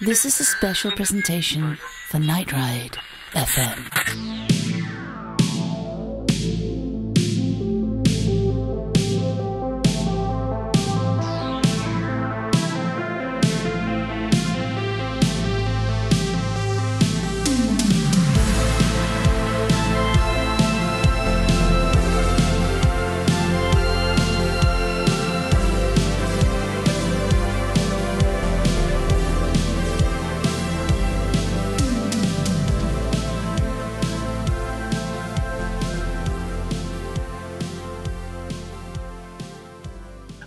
This is a special presentation for Night Ride FM.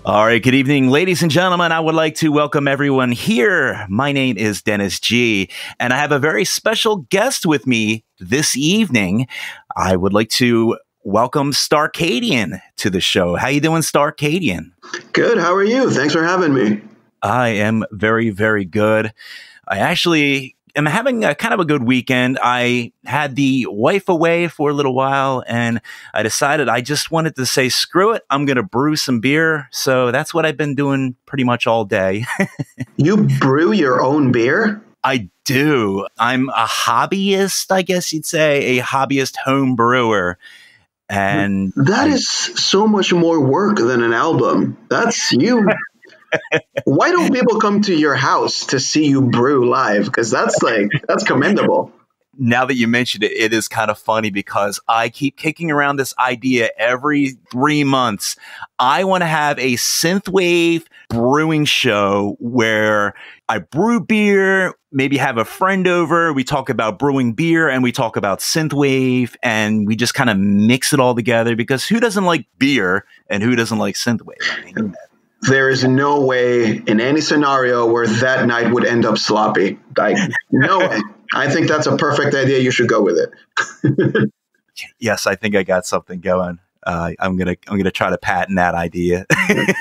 All right, good evening, ladies and gentlemen. I would like to welcome everyone here. My name is Dennis G, and I have a very special guest with me this evening. I would like to welcome Starcadian to the show. How you doing, Starcadian? Good. How are you? Thanks for having me. I am very, very good. I actually am having a kind of a good weekend. I had the wife away for a little while, and I decided I just wanted to say, screw it, I'm going to brew some beer. So that's what I've been doing pretty much all day. You brew your own beer? I do. I'm a hobbyist, I guess you'd say, a hobbyist home brewer. And that is so much more work than an album. That's you. Why don't people come to your house to see you brew live? Because that's commendable. Now that you mentioned it, it is kind of funny because I keep kicking around this idea every 3 months. I want to have a synthwave brewing show where I brew beer, maybe have a friend over. We talk about brewing beer and we talk about synthwave, and we just kind of mix it all together, because who doesn't like beer and who doesn't like synthwave? I mean, there is no way in any scenario where that night would end up sloppy. No way. I think that's a perfect idea. You should go with it. Yes, I think I got something going. I'm gonna try to patent that idea.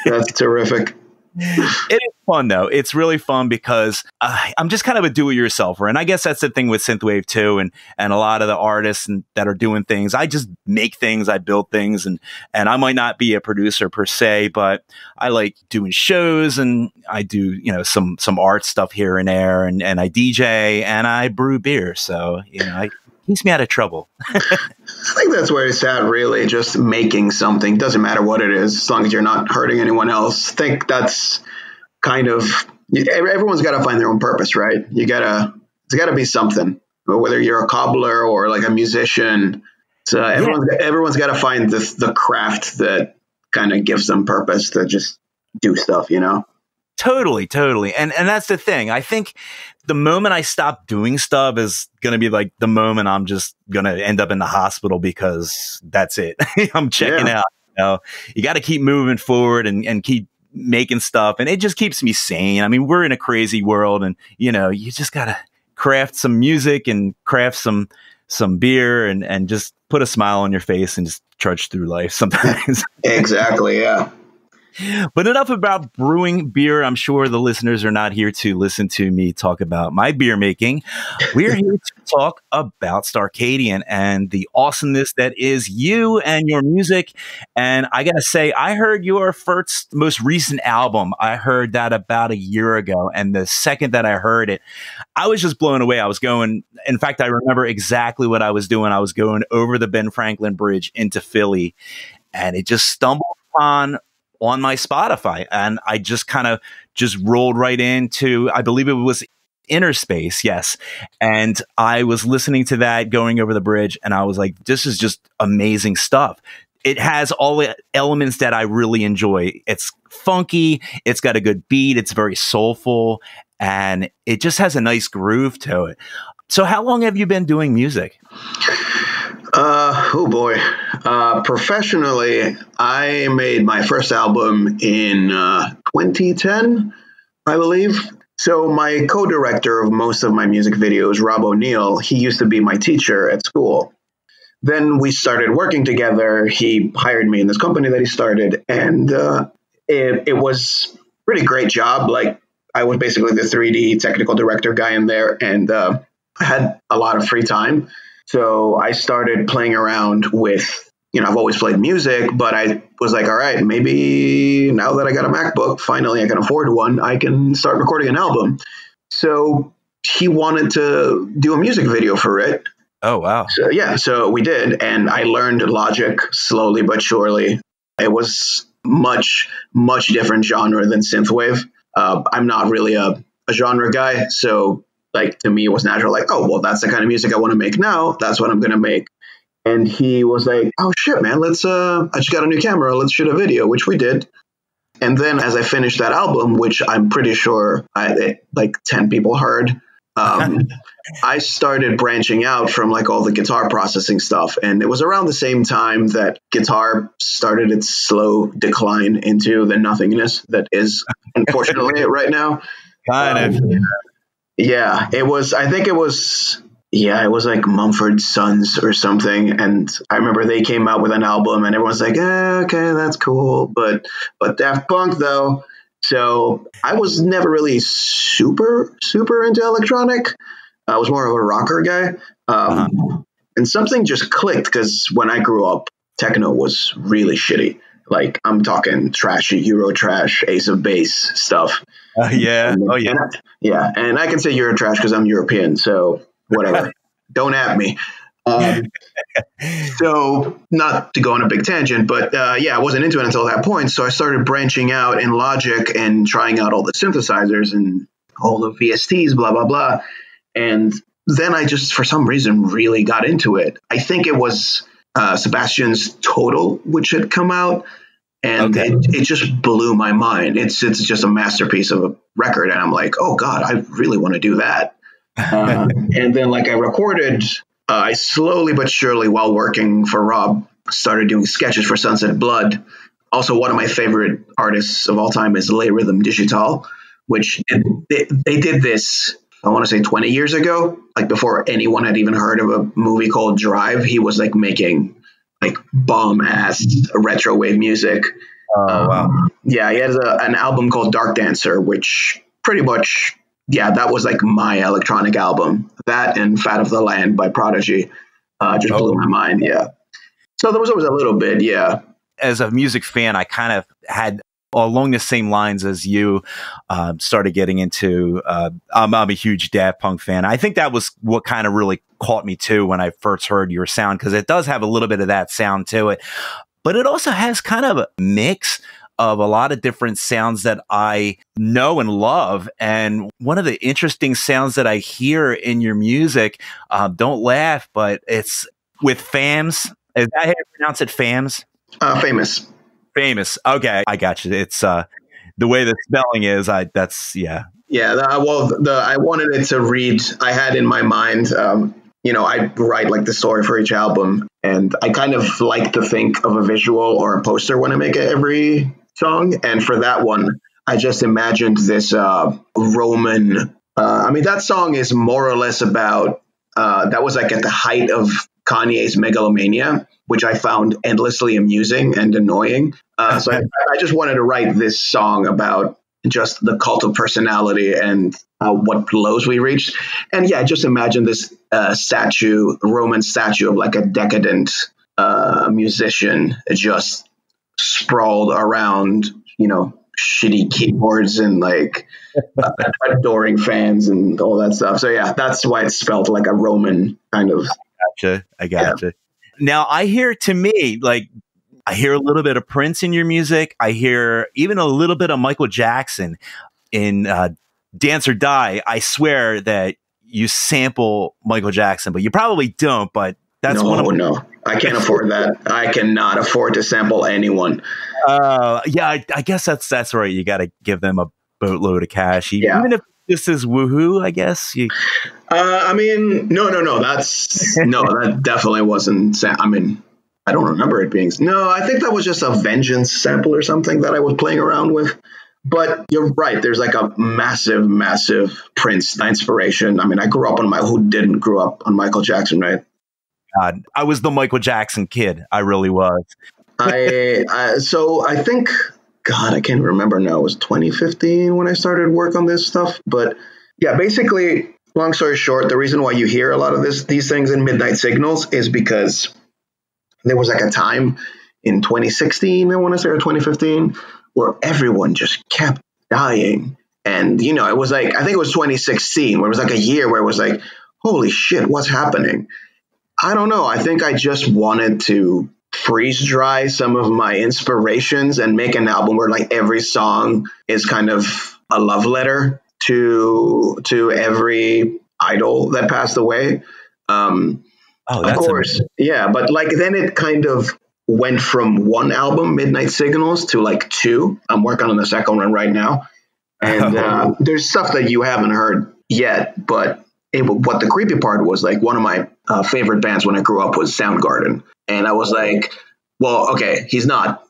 That's terrific. It is fun, though. It's really fun because I'm just kind of a do-it-yourselfer. And I guess that's the thing with synthwave, too. And a lot of the artists that are doing things, I just make things, I build things. And I might not be a producer per se, but I like doing shows, and I do, some art stuff here and there. And I DJ and I brew beer. So, it keeps me out of trouble. I think that's where it's at, really, just making something. Doesn't matter what it is, as long as you're not hurting anyone else. I think that's kind of, everyone's got to find their own purpose, right? It's got to be something, whether you're a cobbler or like a musician. So everyone's got to find the craft that kind of gives them purpose to just do stuff, Totally. And that's the thing. I think the moment I stop doing stuff is going to be like the moment I'm just going to end up in the hospital, because that's it. I'm checking out. You got to keep moving forward and keep making stuff. And it just keeps me sane. I mean, we're in a crazy world, and, you just got to craft some music and craft some beer and just put a smile on your face and just trudge through life sometimes. Exactly. Yeah. But enough about brewing beer. I'm sure the listeners are not here to listen to me talk about my beer making. We're here to talk about Starcadian and the awesomeness that is you and your music. And I got to say, I heard your most recent album. I heard that about a year ago. And the second that I heard it, I was just blown away. In fact, I remember exactly what I was doing. I was going over the Ben Franklin Bridge into Philly, and it just stumbled on my Spotify, and I just kind of just rolled right into, I believe it was Inner Space. Yes. And I was listening to that going over the bridge, and I was like, this is just amazing stuff. It has all the elements that I really enjoy. It's funky. It's got a good beat. It's very soulful, and it just has a nice groove to it. So how long have you been doing music? Oh boy. Professionally, I made my first album in 2010, I believe. So my co-director of most of my music videos, Rob O'Neill, he used to be my teacher at school. Then we started working together. He hired me in this company that he started, and it was a pretty great job. Like, I was basically the 3D technical director guy in there, and I had a lot of free time. So I started playing around with, I've always played music, but I was like, all right, maybe now that I got a MacBook, finally I can afford one, I can start recording an album. So he wanted to do a music video for it. Oh, wow. So, yeah, so we did. And I learned Logic slowly but surely. It was much, much different genre than synthwave. I'm not really a genre guy. So like to me, it was natural. Like, oh, well, that's the kind of music I want to make now. That's what I'm going to make. And he was like, oh, shit, man, I just got a new camera. Let's shoot a video, which we did. And then as I finished that album, which I'm pretty sure like 10 people heard, I started branching out from like all the guitar processing stuff. And it was around the same time that guitar started its slow decline into the nothingness that is unfortunately right now. Kind of. Yeah, it was like Mumford Sons or something. And I remember they came out with an album and everyone's like, okay, that's cool. But Daft Punk though. So I was never really super into electronic. I was more of a rocker guy. And something just clicked because when I grew up, techno was really shitty. Like I'm talking trashy Euro trash, Ace of Base stuff. Yeah. Oh yeah. Yeah. And I can say Euro trash because I'm European. So whatever. Don't at me. So not to go on a big tangent, but I wasn't into it until that point. So I started branching out in Logic and trying out all the synthesizers and all the VSTs, blah, blah, blah. And then I just, for some reason, really got into it. I think it was Sebastian's Toto, which had come out. And it just blew my mind. It's just a masterpiece of a record. And I'm like, oh, God, I really want to do that. And then like I recorded, I slowly but surely while working for Rob started doing sketches for Sunset Blood. Also, one of my favorite artists of all time is Le Rhythm Digital, which they did this, I want to say 20 years ago, like before anyone had even heard of a movie called Drive. He was like making like bomb ass retro wave music. Oh, wow. Yeah, he has an album called Dark Dancer, which pretty much, that was like my electronic album. That and Fat of the Land by Prodigy just blew my mind. Yeah. So there was always a little bit. Yeah. As a music fan, I kind of had along the same lines as you started getting into. I'm a huge Daft Punk fan. I think that was what kind of really caught me too when I first heard your sound, because it does have a little bit of that sound to it, but it also has kind of a mix of a lot of different sounds that I know and love. And one of the interesting sounds that I hear in your music, don't laugh, but it's with FAMS. Is that how you pronounce it? FAMS? Famous. Famous. Okay, I got you. It's the way the spelling is. Yeah. Yeah. I wanted it to read. I had in my mind, I write like the story for each album, and I kind of like to think of a visual or a poster when I make every song. And for that one, I just imagined this Roman. That song is more or less about. That was like at the height of Kanye's megalomania, which I found endlessly amusing and annoying. So I just wanted to write this song about just the cult of personality and what lows we reached. And yeah, just imagine this Roman statue of like a decadent musician just sprawled around, shitty keyboards and like adoring fans and all that stuff. So yeah, that's why it's spelled like a Roman kind of. I gotcha. Yeah. Now I hear a little bit of Prince in your music. I hear even a little bit of Michael Jackson in Dance or Die. I swear that you sample Michael Jackson, but you probably don't. But that's no, I can't afford that. I cannot afford to sample anyone. Yeah, I guess that's right. You got to give them a boatload of cash, even if this is woohoo. I guess. No. That definitely wasn't. I don't remember it being. No, I think that was just a Vengeance sample or something that I was playing around with. But you're right. There's like a massive, massive Prince inspiration. I grew up who didn't grow up on Michael Jackson, right? God, I was the Michael Jackson kid. I really was. So I think, God, I can't remember now. It was 2015 when I started work on this stuff. But yeah, basically, long story short, the reason why you hear a lot of these things in Midnight Signals is because there was like a time in 2016, I want to say, or 2015, where everyone just kept dying. And, you know, it was like, I think it was 2016, where it was like a year where it was like, holy shit, what's happening? I don't know. I think I just wanted to freeze dry some of my inspirations and make an album where like every song is kind of a love letter to every idol that passed away. Of course. Amazing. Yeah. But like then it kind of went from one album, Midnight Signals, to like two. I'm working on the second one right now. And there's stuff that you haven't heard yet, but what the creepy part was, like, one of my favorite bands when I grew up was Soundgarden. And I was like, well, okay, he's not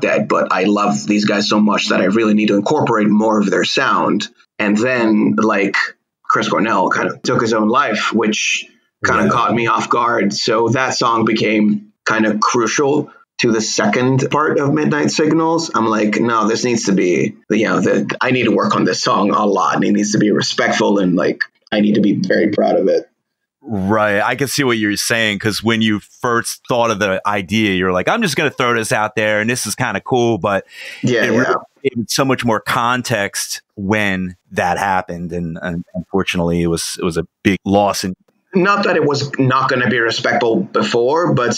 dead, but I love these guys so much that I really need to incorporate more of their sound. And then like Chris Cornell kind of took his own life, which kind of caught me off guard. So that song became kind of crucial to the second part of Midnight Signals. I'm like, no, this needs to be, I need to work on this song a lot, and it needs to be respectful, and like, I need to be very proud of it. Right. I can see what you're saying, because when you first thought of the idea, you're like, I'm just going to throw this out there and this is kind of cool. But really gave so much more context when that happened. And unfortunately, it was a big loss. And not that it was not going to be respectful before, but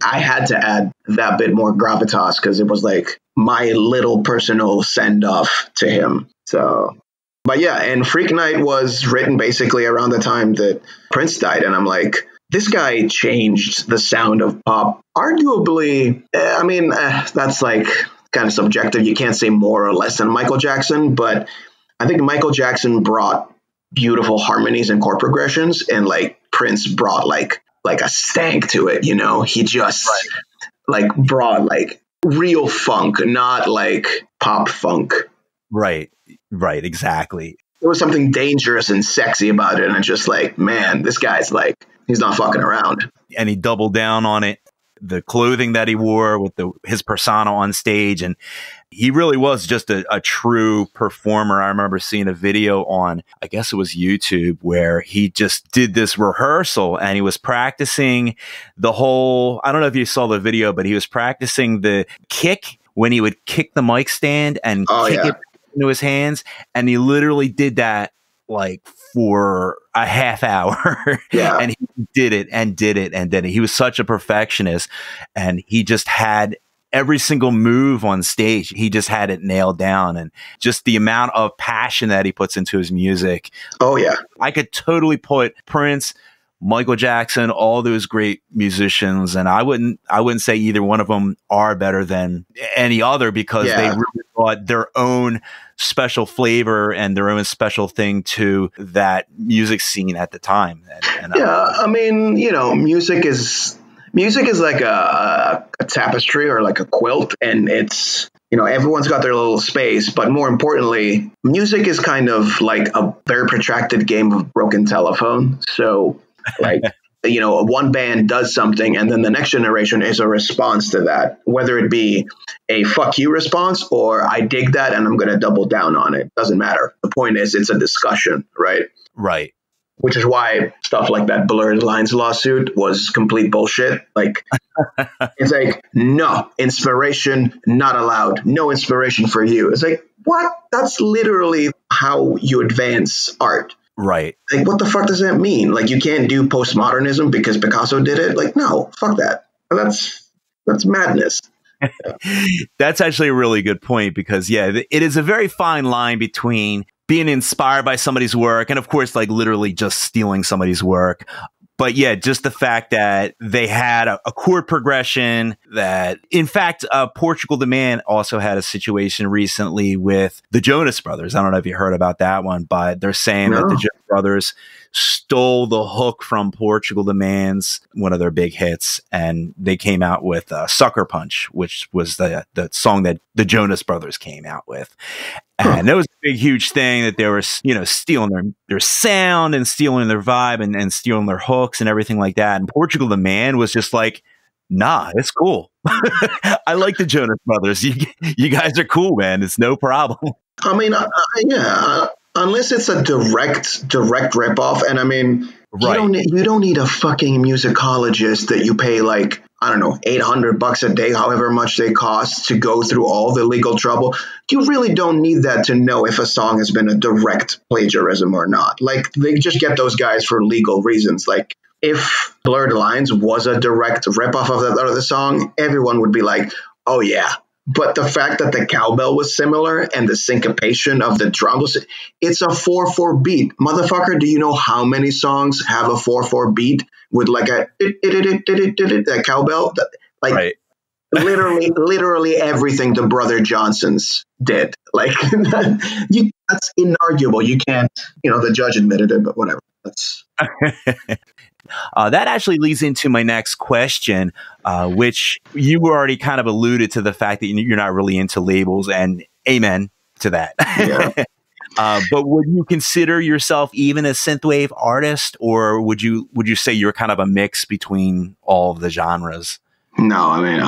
I had to add that bit more gravitas, because it was like my little personal send off to him. So, but yeah, and Freak Night was written basically around the time that Prince died. And I'm like, this guy changed the sound of pop. Arguably, that's like kind of subjective. You can't say more or less than Michael Jackson, but I think Michael Jackson brought beautiful harmonies and chord progressions, and like Prince brought like a stank to it, you know. He just like brought like real funk, not like pop funk. Right, exactly. There was something dangerous and sexy about it, and it's just like, man, this guy's like, he's not fucking around. And he doubled down on it. The clothing that he wore with his persona on stage, and he really was just a true performer. I remember seeing a video on, I guess it was YouTube, where he just did this rehearsal and he was practicing the whole, I don't know if you saw the video, but he was practicing the kick when he would kick the mic stand and kick it into his hands. And he literally did that like for a half hour. And he did it and did it and did it. He was such a perfectionist, and he just had every single move on stage. He just had it nailed down, and just the amount of passion that he puts into his music. Oh yeah. I could totally put Prince, Michael Jackson, all those great musicians, and I wouldn't say either one of them are better than any other, because they really brought their own special flavor and their own special thing to that music scene at the time. I mean, you know, music is like a tapestry or like a quilt, and it's, you know, everyone's got their little space, but more importantly, music is kind of like a very protracted game of broken telephone. So like, you know, one band does something, and then the next generation is a response to that, whether it be a fuck you response or I dig that and I'm going to double down on it. Doesn't matter. The point is, it's a discussion, right? Right. Which is why stuff like that Blurred Lines lawsuit was complete bullshit. Like, it's like, no, inspiration not allowed. No inspiration for you. It's like, what? That's literally how you advance art. Right. Like, what the fuck does that mean? Like, you can't do postmodernism because Picasso did it? Like, no, fuck that. That's madness. That's actually a really good point, because, it is a very fine line between being inspired by somebody's work and, of course, like literally just stealing somebody's work. But just the fact that they had a chord progression that, in fact, Portugal the Man also had a situation recently with the Jonas Brothers. I don't know if you heard about that one, but they're saying that the Jonas Brothers stole the hook from Portugal the Man's, one of their big hits, and they came out with Sucker Punch, which was the song that the Jonas Brothers came out with. And that was a big, huge thing, that they were, stealing their sound and stealing their vibe and stealing their hooks and everything like that. And Portugal the Man was just like, nah, it's cool. I like the Jonas Brothers. You guys are cool, man. It's no problem. I mean, unless it's a direct ripoff. And I mean, you don't need a fucking musicologist that you pay like I don't know, $800 a day, however much they cost to go through all the legal trouble. You really don't need that to know if a song has been a direct plagiarism or not. Like, they just get those guys for legal reasons. Like, if Blurred Lines was a direct ripoff of that other song, everyone would be like, oh yeah. But the fact that the cowbell was similar and the syncopation of the drums, it's a 4/4 beat. Motherfucker, do you know how many songs have a 4/4 beat with like a that cowbell? Like, right. literally everything the Brother Johnsons did. Like, that's inarguable. You can't, the judge admitted it, but whatever. That's that actually leads into my next question, which you already kind of alluded to the fact that you're not really into labels, and amen to that. Yeah. But would you consider yourself even a synthwave artist, or would you say you're kind of a mix between all of the genres? No, I mean,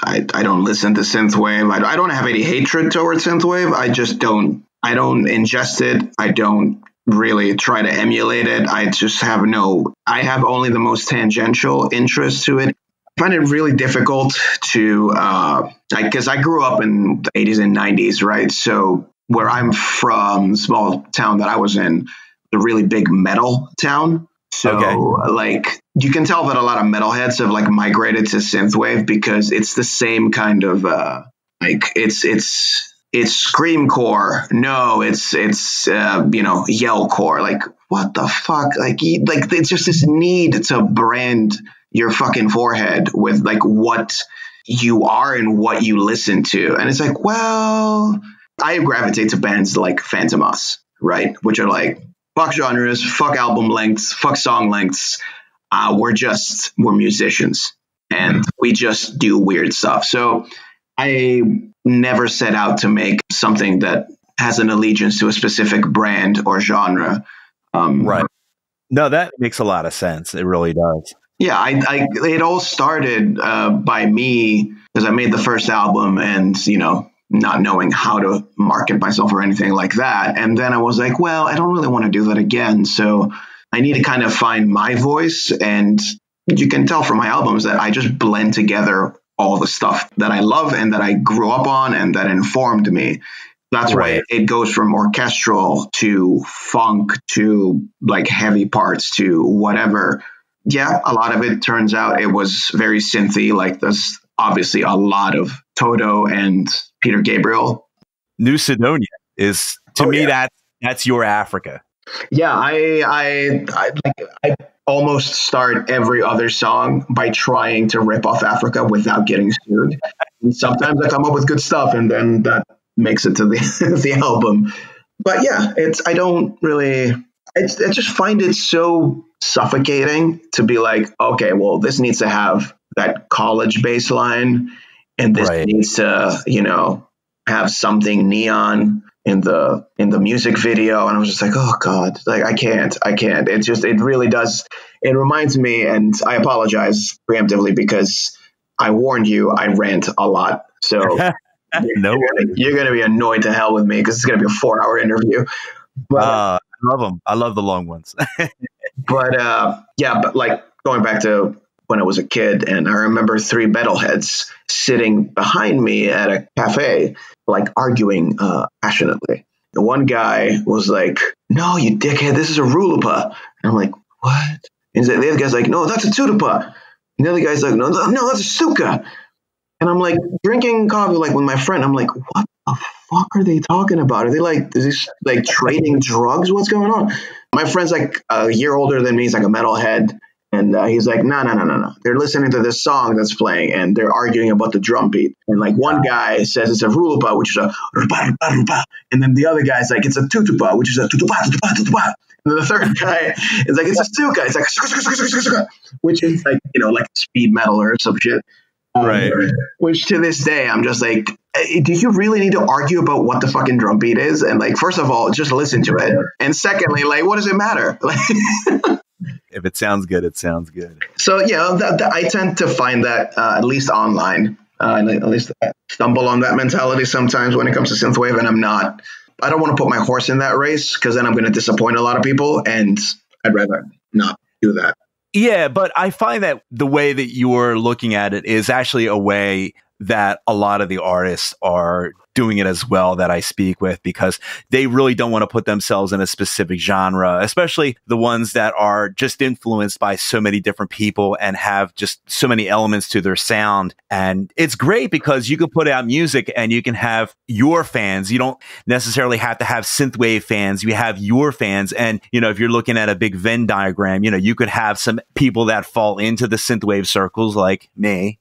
I don't listen to synthwave. I don't have any hatred towards synthwave. I just don't. I don't ingest it. I don't really try to emulate it. I just have I have only the most tangential interest to it. I find it really difficult to, because I grew up in the 80s and 90s, right? So where I'm from, the small town that I was in, a really big metal town. So like, you can tell that a lot of metalheads have like migrated to synthwave because it's the same kind of, it's screamcore. No, it's yellcore. Like, what the fuck? Like it's just this need to brand your fucking forehead with like what you are and what you listen to. And it's like, well, I gravitate to bands like Phantomas, right? Which are like, fuck genres, fuck album lengths, fuck song lengths. We're musicians and we just do weird stuff. So I never set out to make something that has an allegiance to a specific brand or genre. Right. No, that makes a lot of sense. It really does. Yeah, it all started by me because I made the first album and, not knowing how to market myself or anything like that. And then I was like, well, I don't really want to do that again. So I need to kind of find my voice. And you can tell from my albums that I just blend together all the stuff that I love and that I grew up on and that informed me. That's right. It goes from orchestral to funk to like heavy parts to whatever. Yeah, a lot of it turns out it was very synthy. Like there's obviously a lot of Toto and Peter Gabriel. New Sidonia is to me that's your Africa. Yeah, I almost start every other song by trying to rip off Africa without getting sued. And sometimes I come up with good stuff, and then that makes it to the album. But yeah, I just find it so suffocating to be like, okay, well, this needs to have that college bass line, and this needs to, have something neon in the music video. And I was just like, oh God, like I can't. It really does. It reminds me, and I apologize preemptively because I warned you, I rant a lot. So you're going to be annoyed to hell with me because it's going to be a 4-hour interview. But I love them. I love the long ones. But like going back to when I was a kid, and I remember 3 metalheads sitting behind me at a cafe, like arguing passionately. The one guy was like, no, you dickhead, this is a rulupa. And I'm like, what? And the other guy's like, no, that's a tutupa. And the other guy's like, no, that's a suka. And I'm like drinking coffee like with my friend. I'm like, what the fuck are they talking about? Are they like, is this like trading drugs? What's going on? My friend's like a year older than me. He's like a metalhead. And he's like, no. They're listening to this song that's playing, and they're arguing about the drum beat. And like one guy says it's a rulupa, which is a rupa, rupa, rupa. And then the other guy's like, it's a tutupa, which is a tutupa, tutupa, tutupa. And then the third guy is like, it's a suka. It's like, suka, which is like, like speed metal or some shit. Right. Which to this day, I'm just like, do you really need to argue about what the fucking drum beat is? And like, first of all, just listen to it. And secondly, like, what does it matter? If it sounds good, it sounds good. So, I tend to find that at least online, and at least I stumble on that mentality sometimes when it comes to synthwave. And I don't want to put my horse in that race because then I'm going to disappoint a lot of people. And I'd rather not do that. Yeah, but I find that the way that you're looking at it is actually a way that a lot of the artists are doing it as well that I speak with, because they really don't want to put themselves in a specific genre, especially the ones that are just influenced by so many different people and have just so many elements to their sound. And it's great because you can put out music and you can have your fans. You don't necessarily have to have synthwave fans. You have your fans. And, you know, if you're looking at a big Venn diagram, you know, you could have some people that fall into the synthwave circles like me.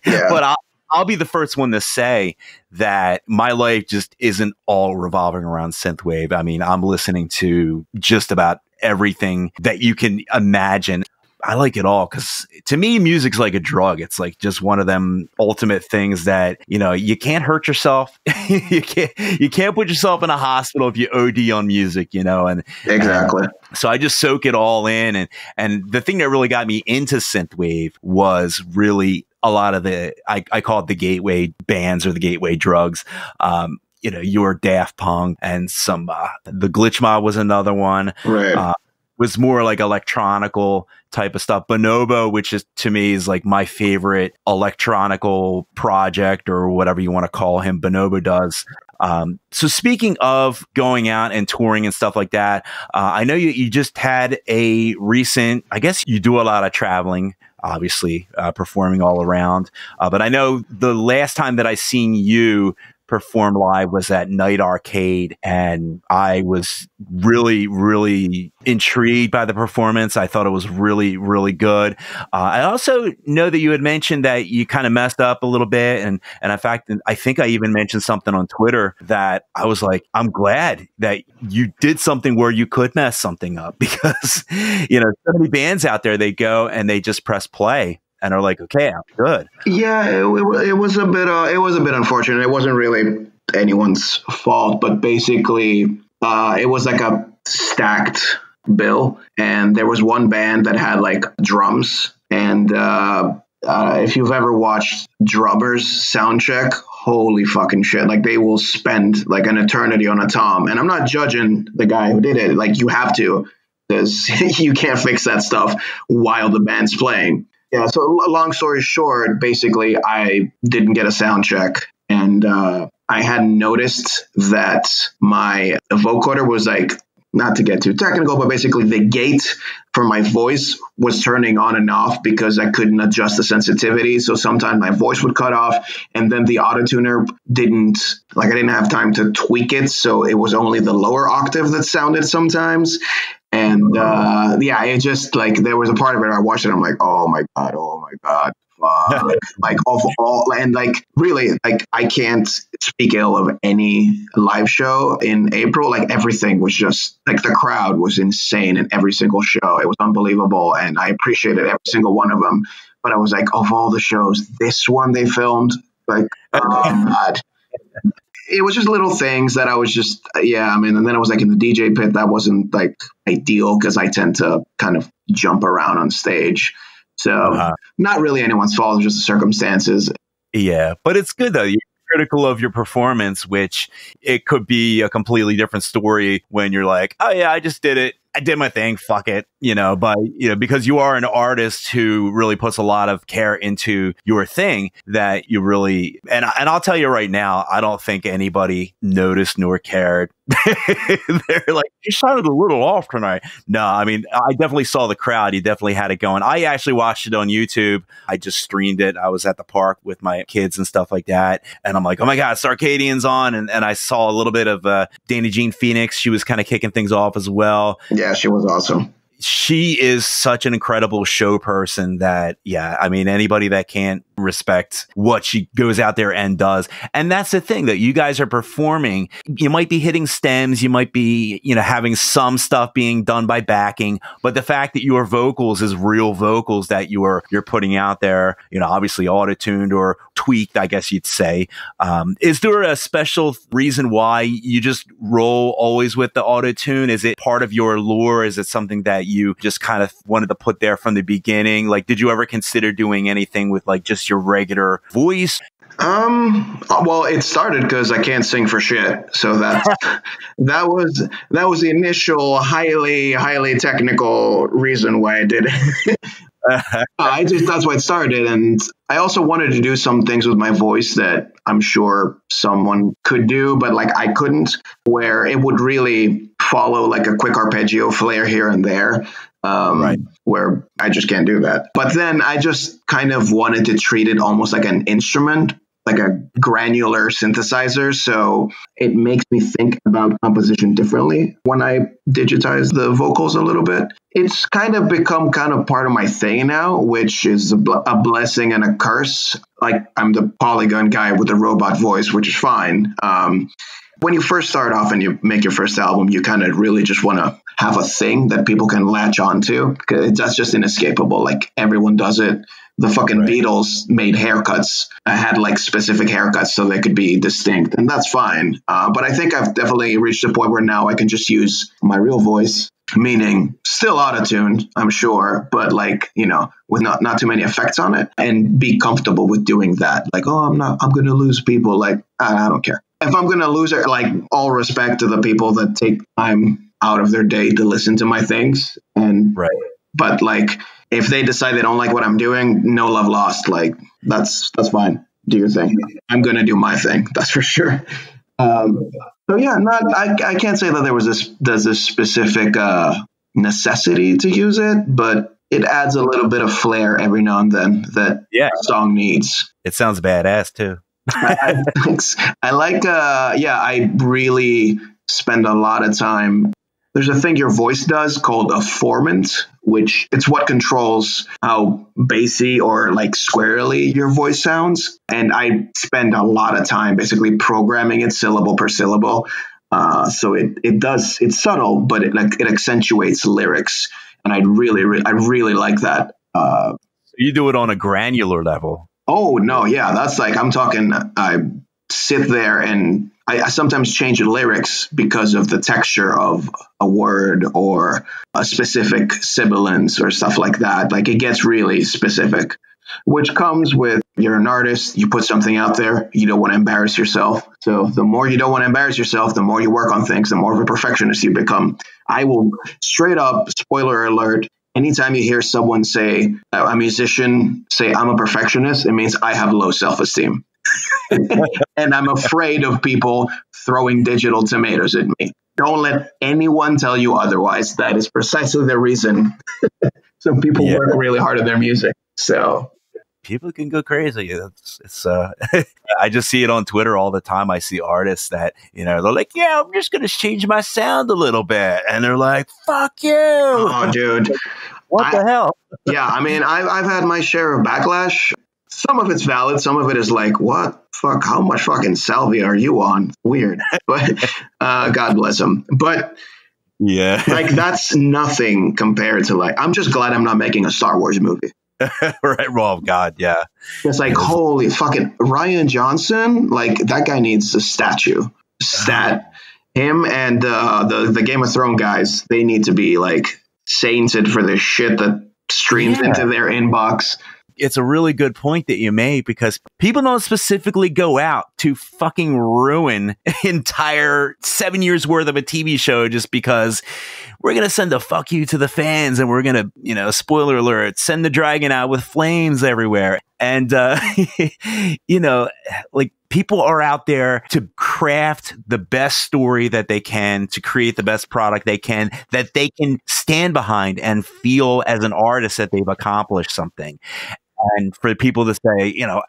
Yeah. But I'll be the first one to say that my life just isn't all revolving around synthwave. I mean, I'm listening to just about everything that you can imagine. I like it all because to me, music's like a drug. It's like just one of them ultimate things that, you know, you can't hurt yourself. you can't put yourself in a hospital if you OD on music, you know, and exactly. So I just soak it all in. And the thing that really got me into synthwave was really a lot of I call it the gateway bands or the gateway drugs. You know, your Daft Punk and some, the Glitch Mob was another one. Right. Was more like electronical type of stuff. Bonobo, which is to me is like my favorite electronical project or whatever you want to call him. Bonobo does. So speaking of going out and touring and stuff like that, I know you just had a recent, I guess you do a lot of traveling, obviously, performing all around. But I know the last time that I seen you perform live was at Night Arcade, and I was really, really intrigued by the performance. I thought it was really, really good. I also know that you had mentioned that you kind of messed up a little bit, and in fact, I think I even mentioned something on Twitter that I was like, I'm glad that you did something where you could mess something up, because you know, so many bands out there, they go and they just press play and are like, okay, I'm good. Yeah, it was a bit unfortunate. It wasn't really anyone's fault, but basically, it was like a stacked bill, and there was one band that had like drums, and if you've ever watched drummers soundcheck, holy fucking shit! Like they will spend like an eternity on a tom, and I'm not judging the guy who did it. Like you have to, because you can't fix that stuff while the band's playing. Yeah, so long story short, basically, I didn't get a sound check, and I hadn't noticed that my vocoder was like, not to get too technical, but basically the gate for my voice was turning on and off because I couldn't adjust the sensitivity. So sometimes my voice would cut off, and then the autotuner I didn't have time to tweak it. So it was only the lower octave that sounded sometimes. And it just like there was a part of it I watched it. I'm like, oh my god, fuck. Like all and like really like I can't speak ill of any live show in April. Like everything was just like the crowd was insane in every single show. It was unbelievable, and I appreciated every single one of them. But I was like, of all the shows, this one they filmed, like, oh god. It was just little things that I was just, and then I was like in the DJ pit. That wasn't like ideal because I tend to kind of jump around on stage. So not really anyone's fault, it's just the circumstances. Yeah, but it's good though. You're critical of your performance, which it could be a completely different story when you're like, oh yeah, I just did it. I did my thing. Fuck it. You know, but, you know, because you are an artist who really puts a lot of care into your thing that you really, and I'll tell you right now, I don't think anybody noticed nor cared. They're like, you sounded a little off tonight. No, I mean, I definitely saw the crowd. You definitely had it going. I actually watched it on YouTube. I just streamed it. I was at the park with my kids and stuff like that. And I'm like, oh my God, Starcadian's on. And I saw a little bit of Dana Jean Phoenix. She was kind of kicking things off as well. Yeah, she was awesome. She is such an incredible show person that, yeah, I mean, anybody that can't respect what she goes out there and does. And that's the thing that you guys are performing. You might be hitting stems. You might be, you know, having some stuff being done by backing, but the fact that your vocals is real vocals that you're putting out there, you know, obviously auto-tuned or tweaked, I guess you'd say. Is there a special reason why you just roll always with the auto-tune? Is it part of your lore? Is it something that you just kind of wanted to put there from the beginning? Like, did you ever consider doing anything with like just your regular voice? Well, it started because I can't sing for shit. So that was the initial highly technical reason why I did it. That's why it started. And I also wanted to do some things with my voice that I'm sure someone could do, but like I couldn't, where it would really follow like a quick arpeggio flair here and there. Right. Where I just can't do that. But then I just kind of wanted to treat it almost like an instrument, like a granular synthesizer. So it makes me think about composition differently when I digitize the vocals a little bit. It's kind of become kind of part of my thing now, which is a blessing and a curse. Like I'm the polygon guy with the robot voice, which is fine. When you first start off and you make your first album, you kind of really just want to have a thing that people can latch on to, because that's just inescapable. Like everyone does it. The fucking Beatles made haircuts. I had like specific haircuts so they could be distinct, and that's fine. But I think I've definitely reached a point where now I can just use my real voice, meaning still auto-tuned, I'm sure, but like, you know, with not too many effects on it, and be comfortable with doing that. Like, I'm going to lose people. Like, I don't care. If I'm going to lose it, like all respect to the people that take time out of their day to listen to my things. But like, if they decide they don't like what I'm doing, no love lost. Like that's fine. Do your thing. I'm going to do my thing. That's for sure. So yeah, I can't say that there's this specific necessity to use it, but it adds a little bit of flair every now and then that the song needs. It sounds badass too. I really spend a lot of time. There's a thing your voice does called a formant, which it's what controls how bassy or like squarely your voice sounds. And I spend a lot of time basically programming it syllable per syllable. So it's subtle, but it accentuates lyrics. And I really like that. So you do it on a granular level. Oh, no. Yeah. That's like, I'm talking, I sit there and I sometimes change the lyrics because of the texture of a word or a specific sibilance or stuff like that. Like it gets really specific, which comes with you're an artist, you put something out there, you don't want to embarrass yourself. So the more you don't want to embarrass yourself, the more you work on things, the more of a perfectionist you become. I will straight up, spoiler alert, anytime you hear someone say, a musician say, I'm a perfectionist, it means I have low self-esteem. And I'm afraid of people throwing digital tomatoes at me. Don't let anyone tell you otherwise. That is precisely the reason. So people work really hard at their music. So people can go crazy. It's I just see it on Twitter all the time. I see artists that, you know, they're like, yeah, I'm just going to change my sound a little bit. And they're like, fuck you. Oh, dude. What the hell? Yeah. I mean, I've had my share of backlash. Some of it's valid. Some of it is like, what? Fuck, how much fucking salvia are you on? Weird. But God bless him. But yeah, like that's nothing compared to like, I'm just glad I'm not making a Star Wars movie. Right. Well, God, yeah. It's like, holy fucking Rian Johnson. Like that guy needs a statue. Him and the Game of Thrones guys, they need to be like sainted for this shit that streams into their inbox. It's a really good point that you made, because people don't specifically go out to fucking ruin entire 7 years worth of a TV show just because we're going to send a fuck you to the fans and we're going to, you know, spoiler alert, send the dragon out with flames everywhere. And, you know, like people are out there to craft the best story that they can, to create the best product they can, that they can stand behind and feel as an artist that they've accomplished something. And for people to say, you know,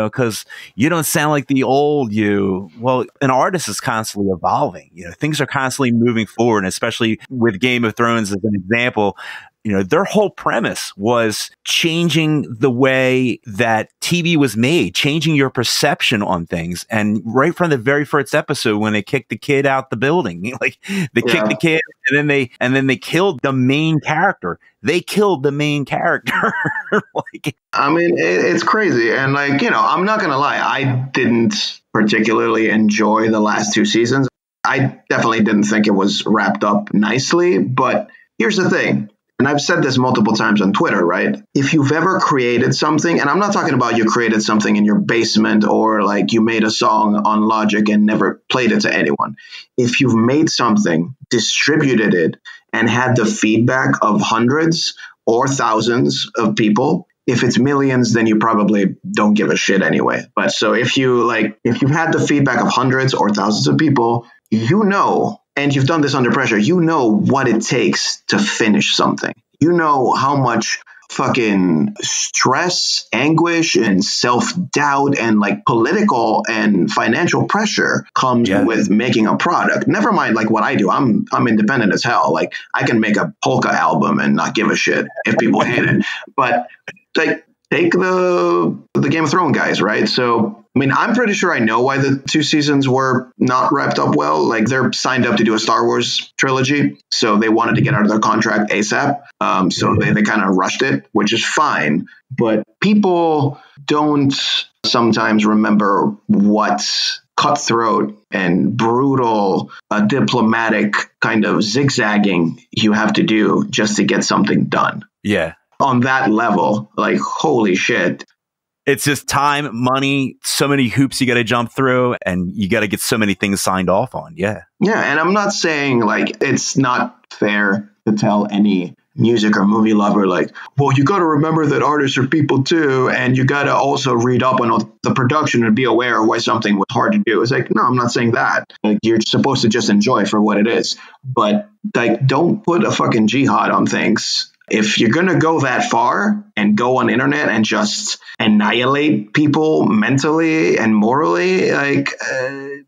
because you don't sound like the old you. Well, an artist is constantly evolving. You know, things are constantly moving forward. And especially with Game of Thrones as an example, you know, their whole premise was changing the way that TV was made, changing your perception on things. And right from the very first episode, when they kicked the kid out the building, like they kicked the kid and then they killed the main character. They killed the main character. Like, I mean, it's crazy. And like, you know, I'm not going to lie. I didn't particularly enjoy the last 2 seasons. I definitely didn't think it was wrapped up nicely. But here's the thing. and I've said this multiple times on Twitter, right? If you've ever created something, and I'm not talking about you created something in your basement or like you made a song on Logic and never played it to anyone. If you've made something, distributed it, and had the feedback of hundreds or thousands of people, if it's millions, then you probably don't give a shit anyway. But so if you've had the feedback of hundreds or thousands of people, you know, and you've done this under pressure, you know what it takes to finish something. You know how much fucking stress, anguish, and self-doubt and like political and financial pressure comes with making a product. Never mind like what I do. I'm independent as hell. Like I can make a polka album and not give a shit if people hate it. But like take the Game of Thrones guys, right? So I mean, I'm pretty sure I know why the 2 seasons were not wrapped up well. Like they're signed up to do a Star Wars trilogy, so they wanted to get out of their contract ASAP. So they kind of rushed it, which is fine. But people don't sometimes remember what cutthroat and brutal, diplomatic kind of zigzagging you have to do just to get something done. Yeah. On that level, like, holy shit. It's just time, money, so many hoops you got to jump through, and you got to get so many things signed off on. Yeah. Yeah. And I'm not saying like it's not fair to tell any music or movie lover, like, well, you got to remember that artists are people too. And you got to also read up on the production and be aware of why something was hard to do. It's like, no, I'm not saying that. Like, you're supposed to just enjoy for what it is. But like, don't put a fucking jihad on things. If you're going to go that far and go on internet and just annihilate people mentally and morally, like,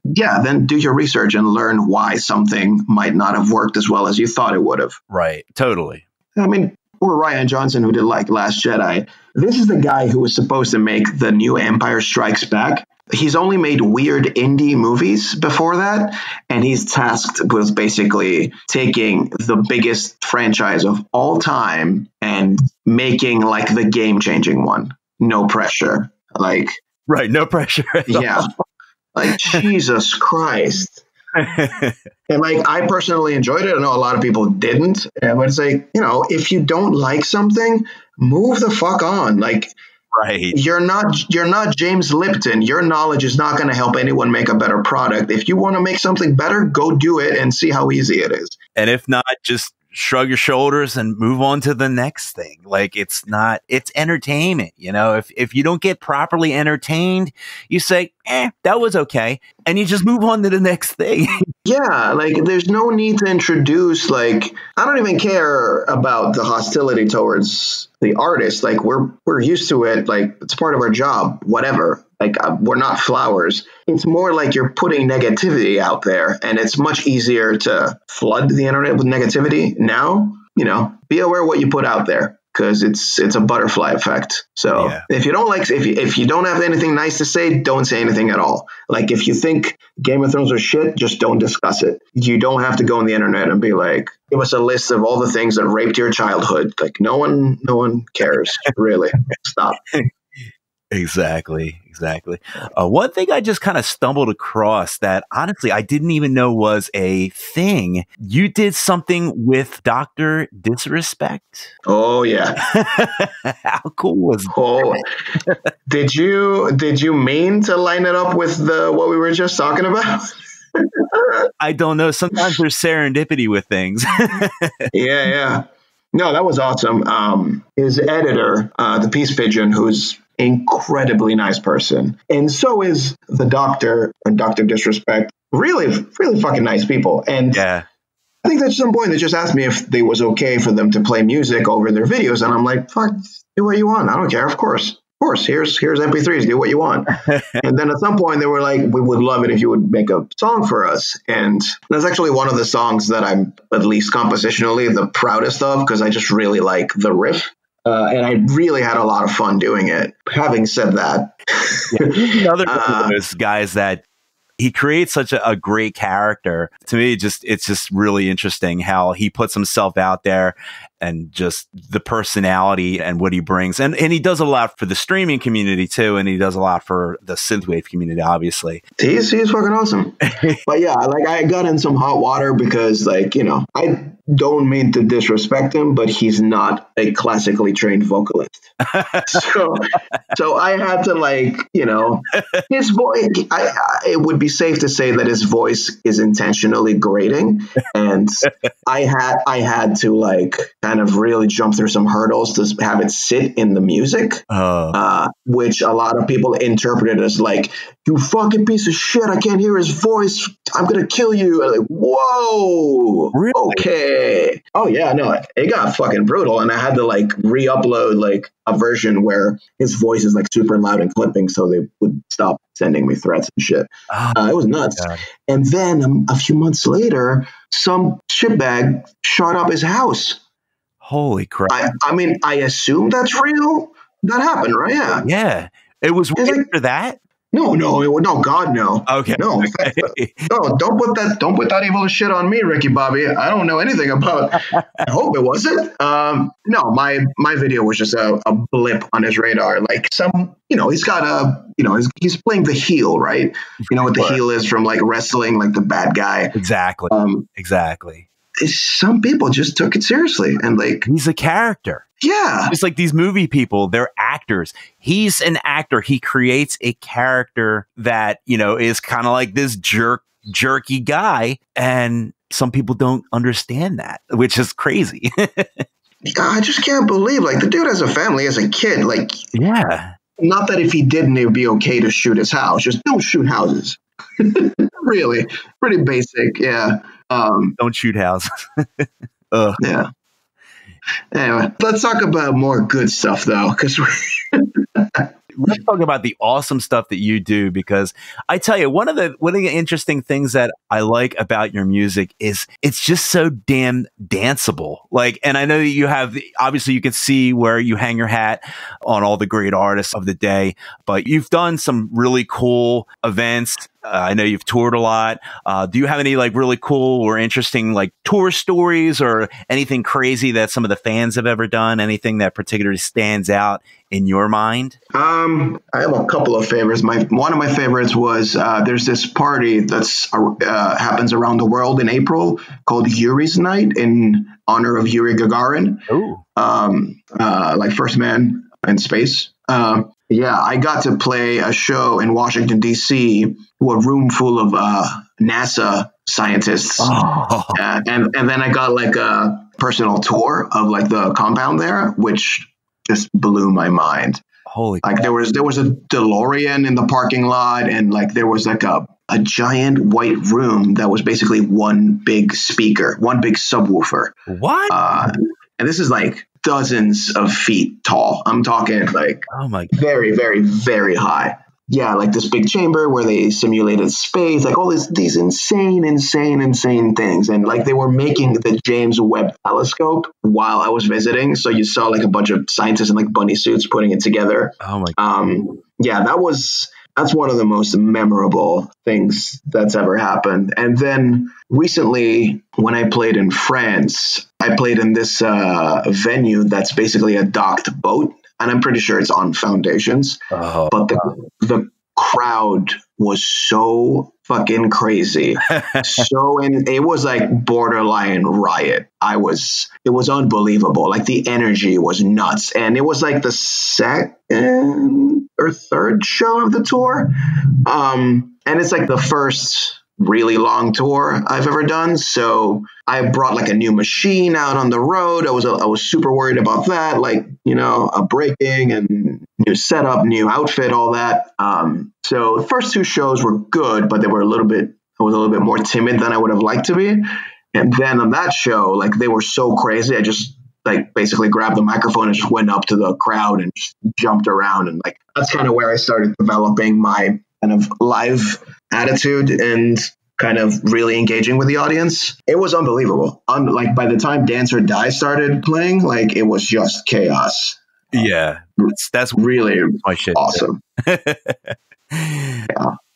then do your research and learn why something might not have worked as well as you thought it would have. Right. Totally. I mean, or Rian Johnson, who did like Last Jedi. This is the guy who was supposed to make the new Empire Strikes Back. He's only made weird indie movies before that, and he's tasked with basically taking the biggest franchise of all time and making like the game-changing one. No pressure. Like, right, no pressure at all. Like, Jesus Christ. And like, I personally enjoyed it. I know a lot of people didn't. But it's like, you know, if you don't like something, move the fuck on. Like, right. You're not James Lipton. Your knowledge is not going to help anyone make a better product. If you want to make something better, go do it and see how easy it is. And if not, just shrug your shoulders and move on to the next thing. Like, it's entertainment. You know, if you don't get properly entertained, you say, that was okay. And you just move on to the next thing. Yeah, like there's no need to introduce, like, I don't even care about the hostility towards the artist. Like we're used to it. Like it's part of our job, whatever. Like we're not flowers. It's more like you're putting negativity out there, and it's much easier to flood the internet with negativity now. You know, be aware of what you put out there, because it's a butterfly effect. So if you don't like, if you don't have anything nice to say, don't say anything at all. Like if you think Game of Thrones was shit, just don't discuss it. You don't have to go on the internet and be like, give us a list of all the things that raped your childhood. Like no one cares, really. Stop. Exactly. One thing I just kind of stumbled across that honestly I didn't even know was a thing. You did something with Dr. Disrespect. Oh yeah. How cool was that? Oh, did you mean to line it up with what we were just talking about? I don't know. Sometimes there's serendipity with things. Yeah. No, that was awesome. His editor, the Peace Pigeon, who's incredibly nice person, and so is the doctor and Dr. Disrespect. Really fucking nice people. And I think at some point they just asked me if it was okay for them to play music over their videos, and I'm like, fuck, do what you want. I don't care. Of course. Here's MP3s. Do what you want. And then at some point they were like, we would love it if you would make a song for us. And that's actually one of the songs that I'm at least compositionally the proudest of, because I just really like the riff. And I really had a lot of fun doing it. Having said that, another one of those guys that he creates such a great character. To me, it's just really interesting how he puts himself out there and just the personality and what he brings. And he does a lot for the streaming community too. And he does a lot for the synthwave community, obviously. He's fucking awesome. But yeah, like I got in some hot water because like, I don't mean to disrespect him, but he's not a classically trained vocalist. So I had to like, his voice, it would be safe to say that his voice is intentionally grating. And I had to like kind of really jump through some hurdles to have it sit in the music, which a lot of people interpreted as like, you fucking piece of shit, I can't hear his voice, I'm gonna kill you. I'm like, whoa, really? Okay. Oh yeah, no, it got fucking brutal, and I had to like re-upload like a version where his voice is like super loud and clipping, so they would stop sending me threats and shit. It was nuts. God. And then a few months later, some shitbag shot up his house. Holy crap! I mean, I assume that's real. That happened, right? Yeah. Yeah. It was right for that. No, God, no. Okay. No, don't put that evil shit on me, Ricky Bobby. I don't know anything about. I hope it wasn't. No, my video was just a blip on his radar. Like he's got he's playing the heel, right? You know what the heel is from like wrestling, like the bad guy. Exactly. Exactly. Some people just took it seriously, and like he's a character. Yeah. It's like these movie people, they're actors. He's an actor. He creates a character that, is kind of like this jerky guy. And some people don't understand that, which is crazy. I just can't believe, like, the dude has a family, as a kid. Like, yeah. Not that if he didn't, it would be okay to shoot his house. Just don't shoot houses. Really. Pretty basic. Yeah. Don't shoot houses. Yeah. Anyway, let's talk about more good stuff, though, because let's talk about the awesome stuff that you do, because I tell you, one of the interesting things that I like about your music is it's just so damn danceable. Like, and I know that you have, obviously you can see where you hang your hat on all the great artists of the day, but you've done some really cool events. I know you've toured a lot. Do you have any like really cool or interesting like tour stories or anything crazy that some of the fans have ever done? Anything that particularly stands out in your mind? I have a couple of favorites. One of my favorites was there's this party that's happens around the world in April called Yuri's Night in honor of Yuri Gagarin. Ooh. Like first man in space. Yeah, I got to play a show in Washington, D.C. to a room full of NASA scientists. Oh. And then I got like a personal tour of like the compound there, which just blew my mind. Holy like God. There was a DeLorean in the parking lot, and like there was like a giant white room that was basically one big speaker, one big subwoofer. What? And this is like dozens of feet tall. I'm talking like very, very, very high. Yeah, like this big chamber where they simulated space, like all these insane things. And like they were making the James Webb Telescope while I was visiting. So you saw like a bunch of scientists in like bunny suits putting it together. Oh my God. Yeah, that's one of the most memorable things that's ever happened. And then recently, when I played in France, I played in this venue that's basically a docked boat. And I'm pretty sure it's on foundations. Oh, but the crowd was so fucking crazy. It was like borderline riot. It was unbelievable. Like the energy was nuts. And it was like the second or third show of the tour. And it's like the first really long tour I've ever done. So I brought like a new machine out on the road. I was super worried about that, like, a breaking and new setup, new outfit, all that. So the first two shows were good, but I was a little bit more timid than I would have liked to be. And then on that show, like they were so crazy. I just like basically grabbed the microphone and just went up to the crowd and just jumped around. And like, that's kind of where I started developing my kind of live attitude and kind of really engaging with the audience. It was unbelievable. Like by the time Dance or Die started playing, like it was just chaos. Yeah, that's really my shit. Awesome.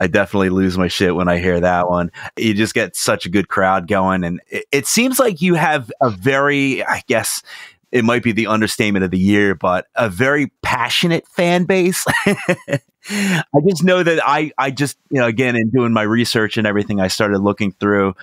I definitely lose my shit when I hear that one. You just get such a good crowd going. And it seems like you have a very, I guess it might be the understatement of the year, but a very passionate fan base. I just know that I just, again, in doing my research and everything, I started looking through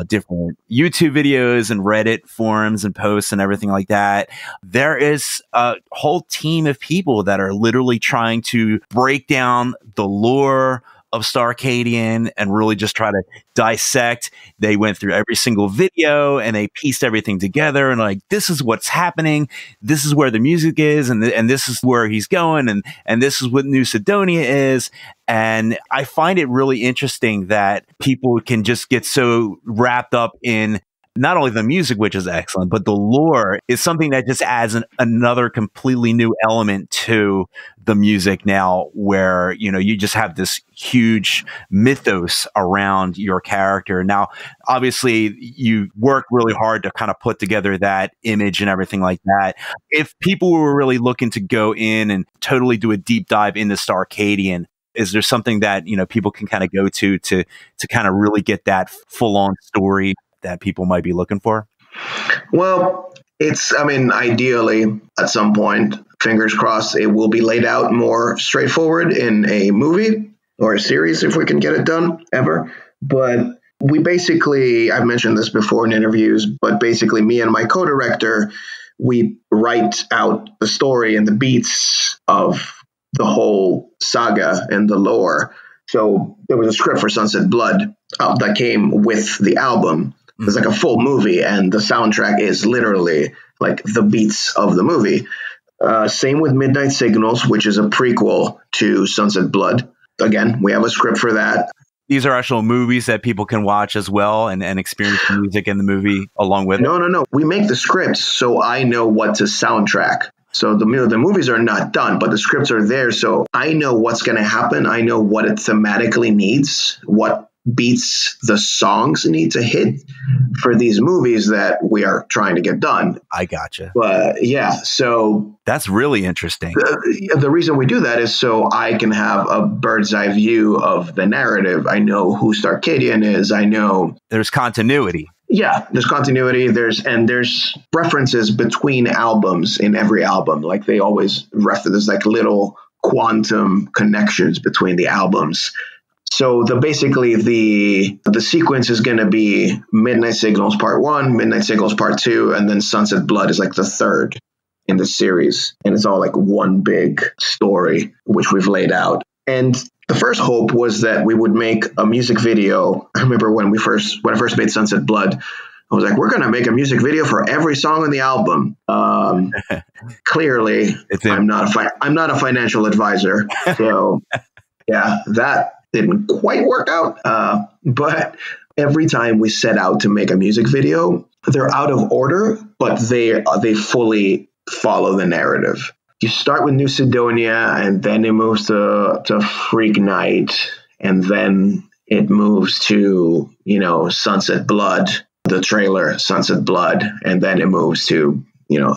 different YouTube videos and Reddit forums and posts and everything like that. There is a whole team of people that are literally trying to break down the lore of Starcadian and really just try to dissect. They went through every single video and they pieced everything together and like, this is what's happening. This is where the music is. And this is where he's going. And this is what New Sidonia is. And I find it really interesting that people can just get so wrapped up in not only the music, which is excellent, but the lore is something that just adds another completely new element to the music now, where, you just have this huge mythos around your character. Now, obviously, you work really hard to kind of put together that image and everything like that. If people were really looking to go in and totally do a deep dive into Starcadian, is there something that, people can kind of go to kind of really get that full on story that people might be looking for? Well, ideally at some point, fingers crossed, it will be laid out more straightforward in a movie or a series if we can get it done ever. But we basically, I've mentioned this before in interviews, but basically me and my co-director, we write out the story and the beats of the whole saga and the lore. So there was a script for Sunset Blood that came with the album. It's like a full movie, and the soundtrack is literally like the beats of the movie. Same with Midnight Signals, which is a prequel to Sunset Blood. Again, we have a script for that. These are actual movies that people can watch as well and experience the music in the movie along with it? No. We make the scripts so I know what to soundtrack. So the movies are not done, but the scripts are there. So I know what's going to happen. I know what it thematically needs, what beats the songs need to hit for these movies that we are trying to get done. I gotcha. But yeah, so that's really interesting. The reason we do that is so I can have a bird's eye view of the narrative. I know who Starcadian is. I know there's continuity. Yeah, there's continuity. There's references between albums in every album. Like they always there's like little quantum connections between the albums. So basically the sequence is going to be Midnight Signals Part 1, Midnight Signals Part 2, and then Sunset Blood is like the third in the series. And it's all like one big story, which we've laid out. And the first hope was that we would make a music video. I remember when I first made Sunset Blood, I was like, we're going to make a music video for every song on the album. Clearly, I'm not a financial advisor. So yeah, that didn't quite work out. But every time we set out to make a music video, they're out of order, but they fully follow the narrative. You start with New Sidonia, and then it moves to Freak Night, and then it moves to, Sunset Blood, the trailer, Sunset Blood, and then it moves to,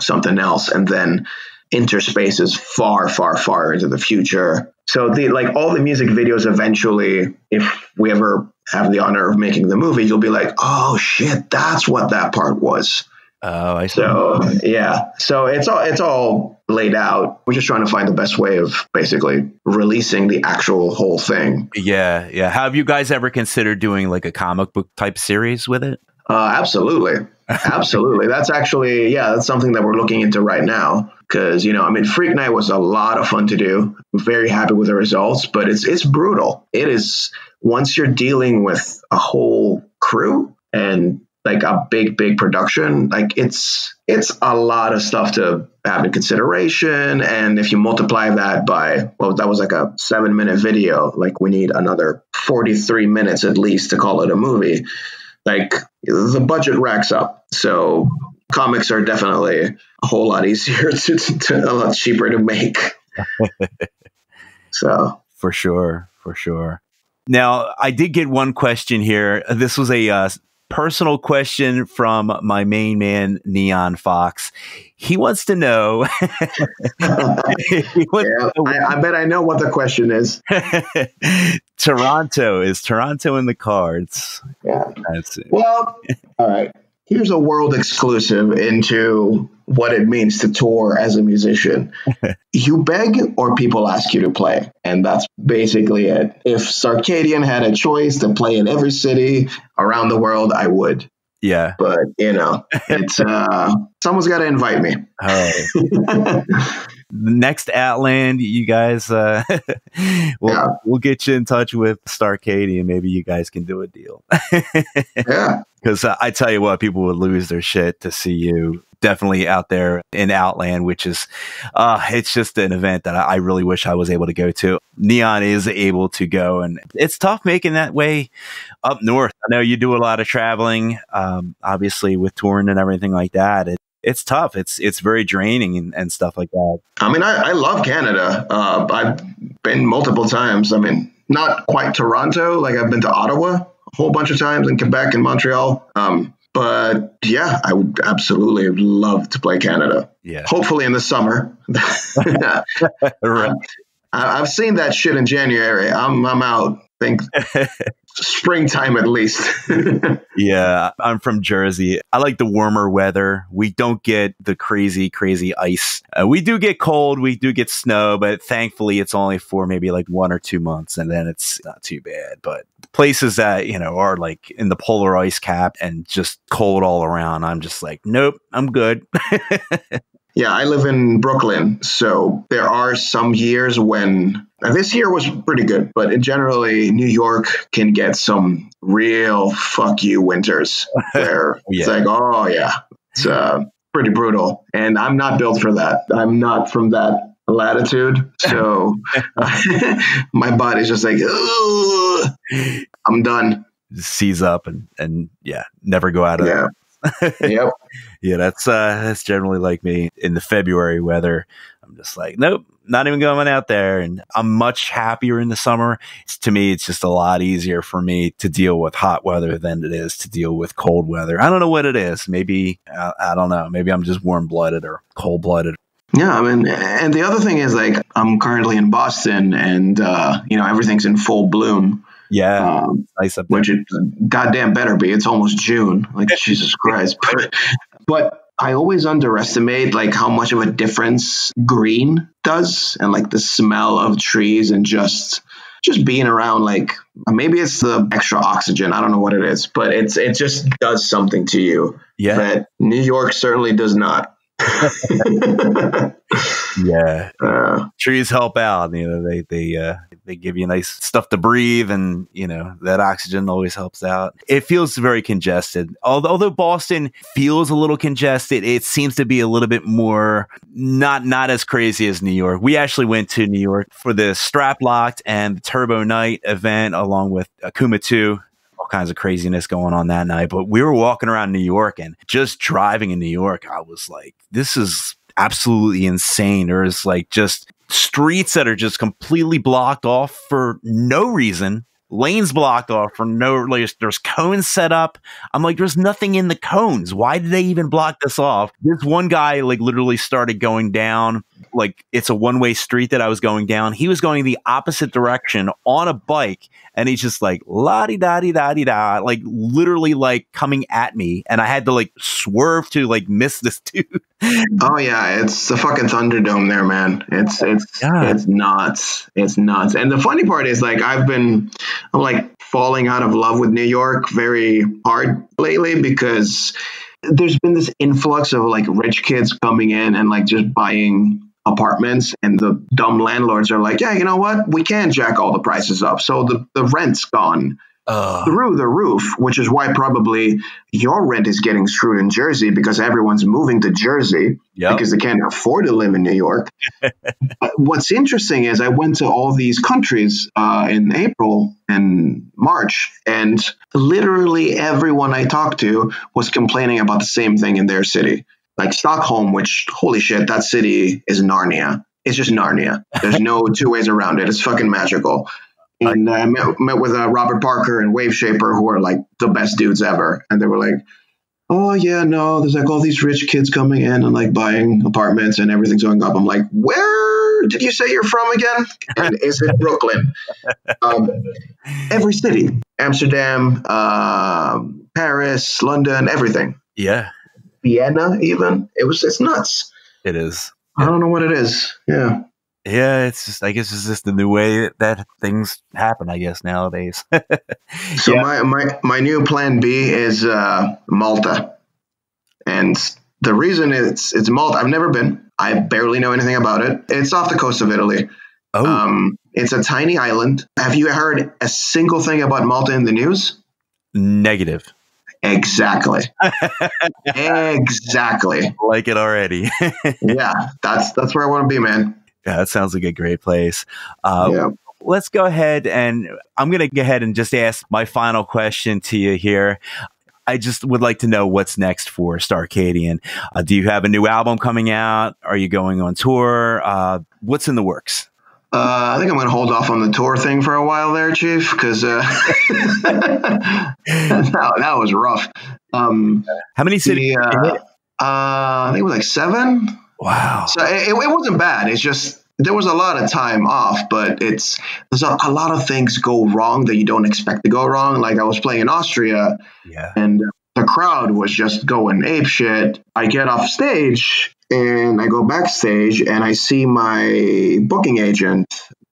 something else, and then interspaces far, far, far into the future. So all the music videos eventually, if we ever have the honor of making the movie, you'll be like, oh shit, that's what that part was. Oh, I see. So yeah, so it's all laid out. We're just trying to find the best way of basically releasing the actual whole thing. Yeah. Have you guys ever considered doing like a comic book type series with it? Absolutely. That's actually, that's something that we're looking into right now. Because, Freak Night was a lot of fun to do. I'm very happy with the results, but it's brutal. It is, once you're dealing with a whole crew and like a big production, like it's a lot of stuff to have in consideration. And if you multiply that by, that was like a 7-minute video, like we need another 43 minutes at least to call it a movie. Like the budget racks up. So comics are definitely a whole lot easier to a lot cheaper to make. So for sure. Now, I did get one question here. This was a personal question from my main man, Neon Fox. He wants to know. I bet I know what the question is. Toronto. Is Toronto in the cards? Yeah. That's it. Well, all right. Here's a world exclusive into what it means to tour as a musician. You beg or people ask you to play. And that's basically it. If Starcadian had a choice to play in every city around the world, I would. Yeah. But, it's someone's got to invite me. Next Outland, you guys, we'll get you in touch with Starcadian. Maybe you guys can do a deal. Yeah. Because I tell you what, people would lose their shit to see you definitely out there in Outland, which is, it's just an event that I really wish I was able to go to. Neon is able to go, and it's tough making that way up north. I know you do a lot of traveling, obviously with touring and everything like that. It's tough. It's very draining and stuff like that. I mean, I love Canada. I've been multiple times. I mean, not quite Toronto. Like I've been to Ottawa a whole bunch of times, in Quebec and Montreal. But yeah, I would absolutely love to play Canada. Yeah. Hopefully in the summer. Right. I've seen that shit in January. I'm out. I think springtime at least. Yeah, I'm from Jersey. I like the warmer weather. We don't get the crazy ice. We do get cold. We do get snow, but thankfully it's only for maybe like 1 or 2 months, and then it's not too bad. But places that, are like in the polar ice cap and just cold all around, I'm just like, nope, I'm good. Yeah, I live in Brooklyn, so there are some years when this year was pretty good, but generally New York can get some real fuck you winters where it's like, oh yeah, it's pretty brutal. And I'm not built for that. I'm not from that latitude. So my body's just like, I'm done. Seize up and never go out of there. Yep. Yeah, that's generally like me in the February weather. I'm just like, nope, not even going out there. And I'm much happier in the summer. To me, it's just a lot easier for me to deal with hot weather than it is to deal with cold weather. I don't know what it is. Maybe, I don't know. Maybe I'm just warm-blooded or cold-blooded. Yeah, I mean, and the other thing is, like, I'm currently in Boston and, everything's in full bloom. Yeah, nice up there. Which it goddamn better be. It's almost June. Like, Jesus Christ. But I always underestimate, like, how much of a difference green does, and, like, the smell of trees and just being around. Like, maybe it's the extra oxygen. I don't know what it is, but it just does something to you. Yeah. That New York certainly does not. Yeah, trees help out. They give you nice stuff to breathe, and that oxygen always helps out. It feels very congested. Although Boston feels a little congested, it seems to be a little bit more not as crazy as New York. We actually went to New York for the Strap Locked and the Turbo Night event, along with Akuma 2. All kinds of craziness going on that night. But we were walking around New York, and just driving in New York, I was like, this is absolutely insane. There's like just streets that are just completely blocked off for no reason. Lanes blocked off for no, like, there's cones set up. I'm like, there's nothing in the cones. Why did they even block this off? This one guy, like, literally started going down, like, it's a one-way street that I was going down. He was going the opposite direction on a bike, and he's just like, la-di-da-di-da-di-da, like, literally, like, coming at me, and I had to, like, swerve to, like, miss this dude. Oh yeah, it's the fucking Thunderdome there, man. It's nuts. It's nuts. And the funny part is, like, I'm like falling out of love with New York very hard lately, because there's been this influx of, like, rich kids coming in and, like, just buying apartments, and the dumb landlords are like, yeah, you know what? We can jack all the prices up. So the rent's gone through the roof, which is why probably your rent is getting screwed in Jersey, because everyone's moving to Jersey because they can't afford to live in New York. What's interesting is I went to all these countries in April and March, and literally everyone I talked to was complaining about the same thing in their city. Like Stockholm, which, holy shit, that city is Narnia. It's just Narnia. There's no two ways around it. It's fucking magical. And I met with Robert Parker and Wave Shaper, who are like the best dudes ever. And they were like, oh, yeah, no, there's like all these rich kids coming in and like buying apartments and everything's going up. I'm like, where did you say you're from again? And is it Brooklyn? Every city, Amsterdam, Paris, London, everything. Yeah. Vienna, even. It's nuts. It is. I don't know what it is. Yeah. Yeah, it's just, I guess it's just the new way that things happen, I guess, nowadays. So my new plan B is Malta. And the reason it's Malta, I've never been. I barely know anything about it. It's off the coast of Italy. Oh. It's a tiny island. Have you heard a single thing about Malta in the news? Negative. Exactly. Exactly. I like it already. Yeah, that's where I want to be, man. Yeah, that sounds like a great place. Yeah. Let's go ahead, and I'm going to go ahead and just ask my final question to you here. I just would like to know what's next for Starcadian. Do you have a new album coming out? Are you going on tour? What's in the works? I think I'm going to hold off on the tour thing for a while there, Chief, because that was rough. How many cities? I think it was like 7. Wow. So it wasn't bad. It's just there was a lot of time off, but there's a lot of things go wrong that you don't expect to go wrong. Like I was playing in Austria, and the crowd was just going apeshit. I get off stage and I go backstage and I see my booking agent,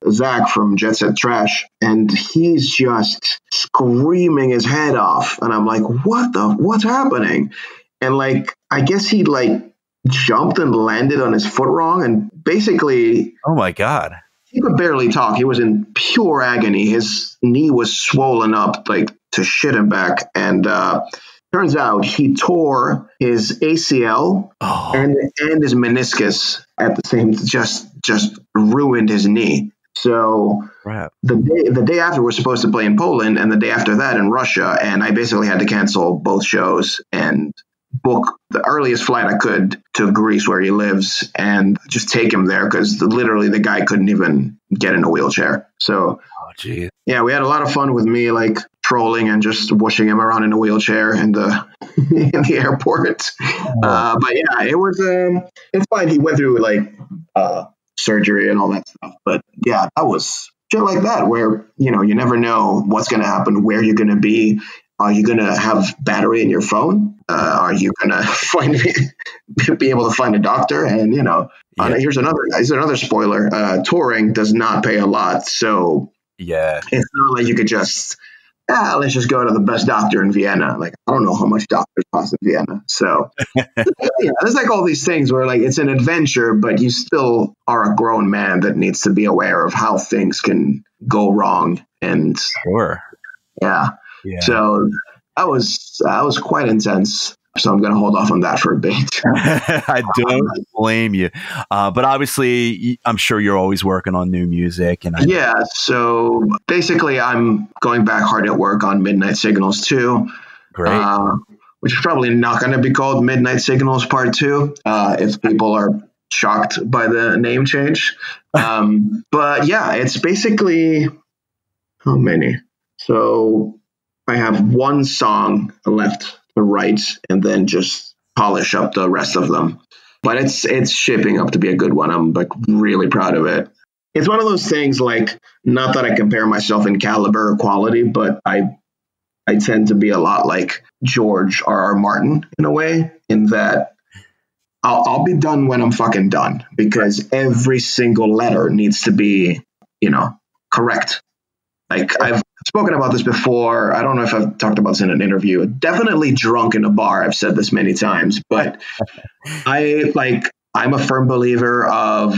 Zach from Jet Set Trash, and he's just screaming his head off. And I'm like, what's happening? And like, I guess he like jumped and landed on his foot wrong, and basically, oh my God, he could barely talk. He was in pure agony. His knee was swollen up like to shit him back, and turns out he tore his ACL and his meniscus at the same. Just ruined his knee. So the day after we're supposed to play in Poland, and the day after that in Russia, and I basically had to cancel both shows and book the earliest flight I could to Greece where he lives and just take him there because literally the guy couldn't even get in a wheelchair. So, yeah, we had a lot of fun with me like trolling and just whooshing him around in a wheelchair in the in the airport. But yeah, it was it's fine. He went through like surgery and all that stuff. But yeah, that was shit like that where you never know what's going to happen, where you're going to be. Are you going to have battery in your phone? Are you going to be able to find a doctor? And, here's another spoiler. Touring does not pay a lot. So it's not like you could just, let's just go to the best doctor in Vienna. Like, I don't know how much doctors cost in Vienna. So there's like all these things where like it's an adventure, but you still are a grown man that needs to be aware of how things can go wrong. And yeah. So that was quite intense. So I'm going to hold off on that for a bit. I don't blame you. But obviously, I'm sure you're always working on new music. So basically, I'm going back hard at work on Midnight Signals 2. Great. Which is probably not going to be called Midnight Signals Part 2 if people are shocked by the name change. But yeah, it's basically how many? So I have one song left to write and then just polish up the rest of them. But it's shaping up to be a good one. I'm like really proud of it. It's one of those things like, not that I compare myself in caliber or quality, but I tend to be a lot like George R.R. Martin in a way, in that I'll be done when I'm fucking done, because every single letter needs to be, correct. Like I've spoken about this before. I don't know if I've talked about this in an interview. Definitely drunk in a bar. I've said this many times, but I'm a firm believer of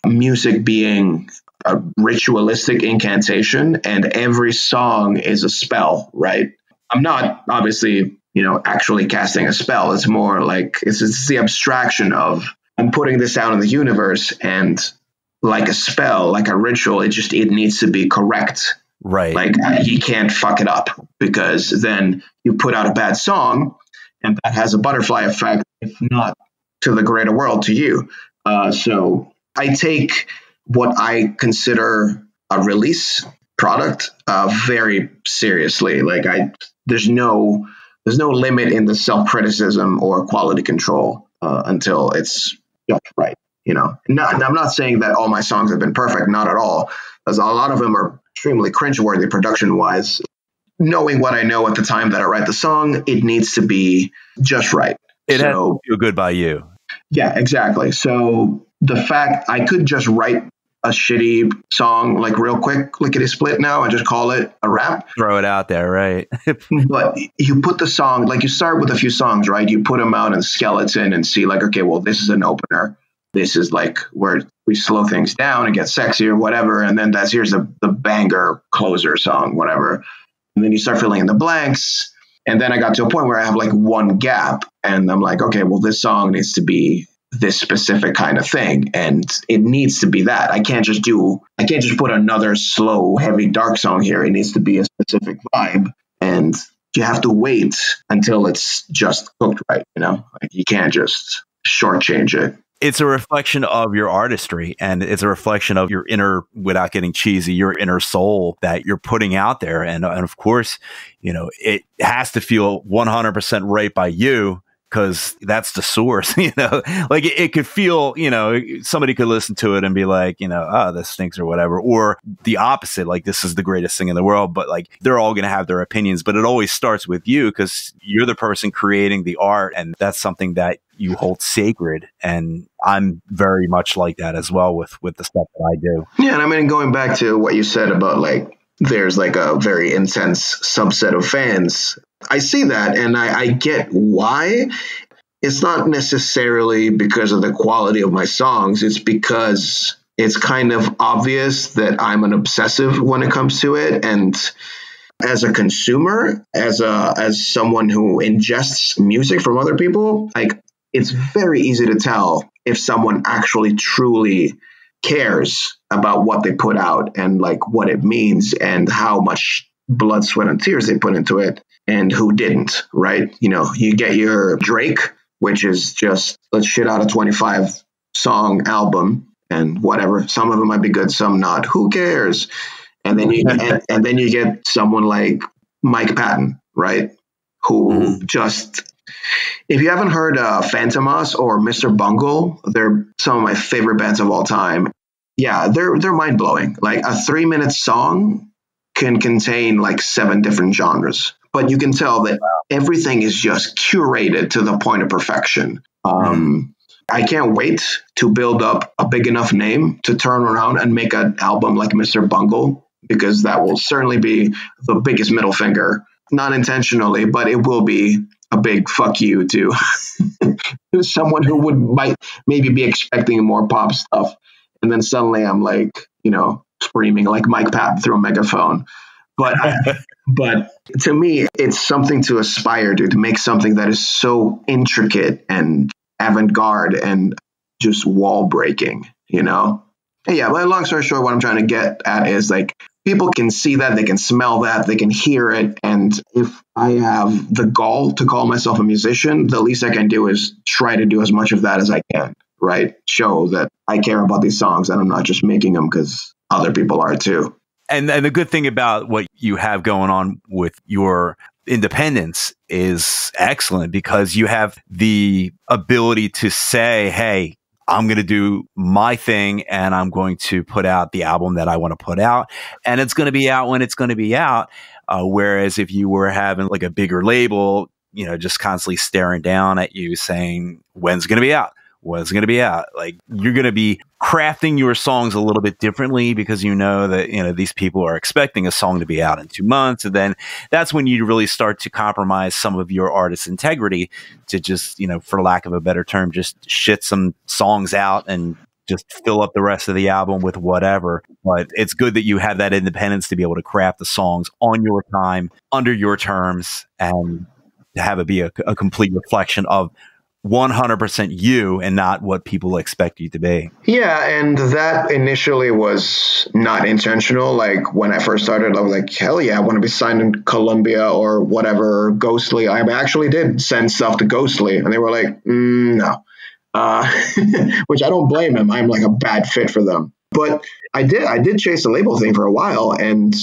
music being a ritualistic incantation, and every song is a spell, right? I'm not obviously, actually casting a spell. It's more like it's the abstraction of I'm putting this out in the universe, and like a spell, like a ritual, it needs to be correct. Right. Like you can't fuck it up, because then you put out a bad song and that has a butterfly effect, if not to the greater world, to you. So I take what I consider a release product very seriously. Like there's no limit in the self-criticism or quality control until it's just right. I'm not saying that all my songs have been perfect, not at all, because a lot of them are extremely cringeworthy production-wise. Knowing what I know at the time that I write the song, it needs to be just right. It has to feel good by you. Yeah, exactly. So the fact I could just write a shitty song like real quick, lickety split now, and just call it a rap. Throw it out there, right? But you put the song, like you start with a few songs, right? You put them out in skeleton and see like, okay, well, this is an opener. This is like where we slow things down and get sexier, whatever. And then here's the banger closer song, whatever. And then you start filling in the blanks. And then I got to a point where I have like one gap and I'm like, okay, well, this song needs to be this specific kind of thing. And it needs to be that. I can't just put another slow, heavy, dark song here. It needs to be a specific vibe. And you have to wait until it's just cooked right. Like you can't just shortchange it. It's a reflection of your artistry, and it's a reflection of your inner, without getting cheesy, your inner soul that you're putting out there. And of course, it has to feel 100% right by you, because that's the source. Like it could feel, somebody could listen to it and be like, oh, this stinks or whatever, or the opposite, like this is the greatest thing in the world. But like they're all going to have their opinions, but it always starts with you, because you're the person creating the art, and that's something that you hold sacred. And I'm very much like that as well with the stuff that I do. Yeah. And I mean, going back to what you said about like, there's like a very intense subset of fans. I see that and I get why. It's not necessarily because of the quality of my songs. It's because it's kind of obvious that I'm an obsessive when it comes to it. And as a consumer, as someone who ingests music from other people, like it's very easy to tell if someone actually truly cares about what they put out and like what it means and how much blood, sweat, and tears they put into it and who didn't, right? You get your Drake, which is just let's shit out a 25 song album and whatever. Some of them might be good, some not. Who cares? And then you get someone like Mike Patton, right? Who just, if you haven't heard Phantomas or Mr. Bungle, they're some of my favorite bands of all time. Yeah, they're mind blowing. Like a 3-minute song can contain like 7 different genres, but you can tell that everything is just curated to the point of perfection. I can't wait to build up a big enough name to turn around and make an album like Mr. Bungle, because that will certainly be the biggest middle finger, not intentionally, but it will be a big fuck you to someone who might maybe be expecting more pop stuff. And then suddenly I'm like, screaming like Mike Patton through a megaphone. But to me, it's something to aspire to make something that is so intricate and avant-garde and just wall breaking, And yeah, but long story short, what I'm trying to get at is like, people can see that, they can smell that, they can hear it. And if I have the gall to call myself a musician, the least I can do is try to do as much of that as I can, right? Show that I care about these songs and I'm not just making them because other people are too. And the good thing about what you have going on with your independence is excellent, because you have the ability to say, hey, I'm going to do my thing and I'm going to put out the album that I want to put out, and it's going to be out when it's going to be out. Whereas if you were having like a bigger label, just constantly staring down at you saying, when's it going to be out? When's it going to be out? Like, you're going to be crafting your songs a little bit differently, because that, these people are expecting a song to be out in 2 months. And then that's when you really start to compromise some of your artist's integrity to just, for lack of a better term, just shit some songs out and just fill up the rest of the album with whatever. But it's good that you have that independence to be able to craft the songs on your time, under your terms, and to have it be a complete reflection of 100% you and not what people expect you to be. Yeah, and that initially was not intentional. Like when I first started, I was like, hell yeah, I want to be signed in Columbia or whatever, Ghostly. I actually did send stuff to Ghostly, and they were like, no. Which I don't blame them. I'm like a bad fit for them. But I did chase the label thing for a while, and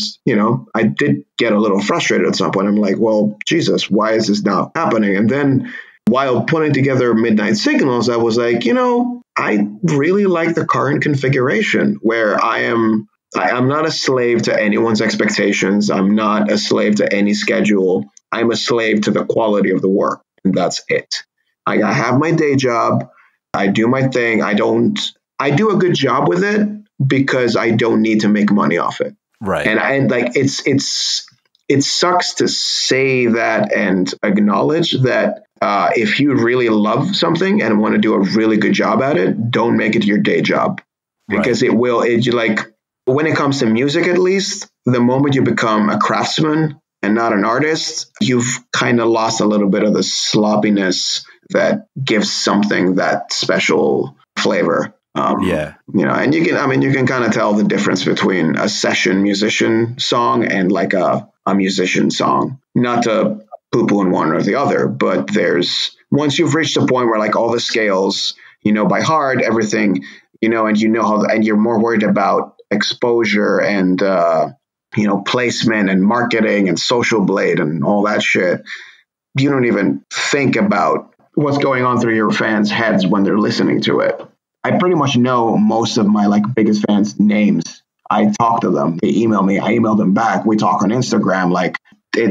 I did get a little frustrated at some point. I'm like, well, Jesus, why is this not happening? And then while putting together Midnight Signals, I was like, I really like the current configuration where I'm not a slave to anyone's expectations. I'm not a slave to any schedule. I'm a slave to the quality of the work, and that's it. I have my day job. I do my thing. I do a good job with it because I don't need to make money off it. Right. And like it sucks to say that and acknowledge that if you really love something and want to do a really good job at it, don't make it your day job, because when it comes to music, at least, the moment you become a craftsman and not an artist, you've kind of lost a little bit of the sloppiness that gives something that special flavor. And you can kind of tell the difference between a session musician song and like a musician song. Not to poo-poo in one or the other, but once you've reached a point where like all the scales, by heart, everything, and and you're more worried about exposure and, placement and marketing and social blade and all that shit. You don't even think about what's going on through your fans' heads when they're listening to it. I pretty much know most of my like biggest fans' names. I talk to them. They email me. I email them back. We talk on Instagram. Like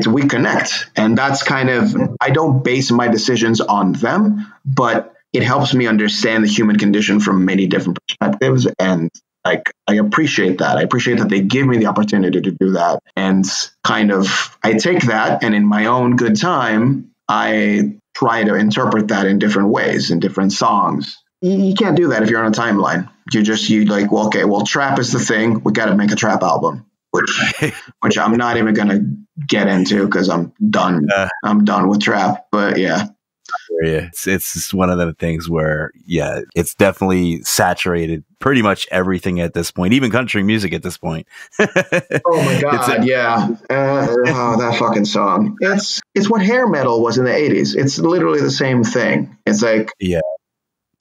we connect. And that's kind of, I don't base my decisions on them, but it helps me understand the human condition from many different perspectives. And like, I appreciate that. I appreciate that they give me the opportunity to do that. And kind of, I take that, and in my own good time, I try to interpret that in different ways, in different songs. You can't do that if you're on a timeline. Trap is the thing. We got to make a trap album, which I'm not even going to get into because I'm done. I'm done with trap. But yeah. It's just one of the things where, it's definitely saturated pretty much everything at this point, even country music at this point. Oh my God. That fucking song. It's what hair metal was in the 80s. It's literally the same thing. It's like,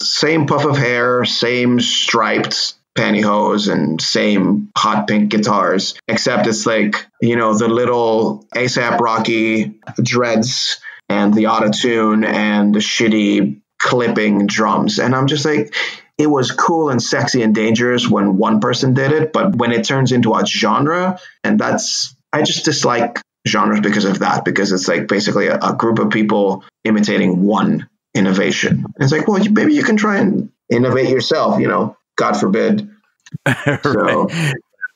same puff of hair, same striped pantyhose, and same hot pink guitars, except it's like, the little A$AP Rocky dreads and the auto-tune and the shitty clipping drums. And I'm just like, it was cool and sexy and dangerous when one person did it, but when it turns into a genre, I just dislike genres because of that, because it's like basically a group of people imitating one innovation. And it's like, well, maybe you can try and innovate yourself, God forbid. So,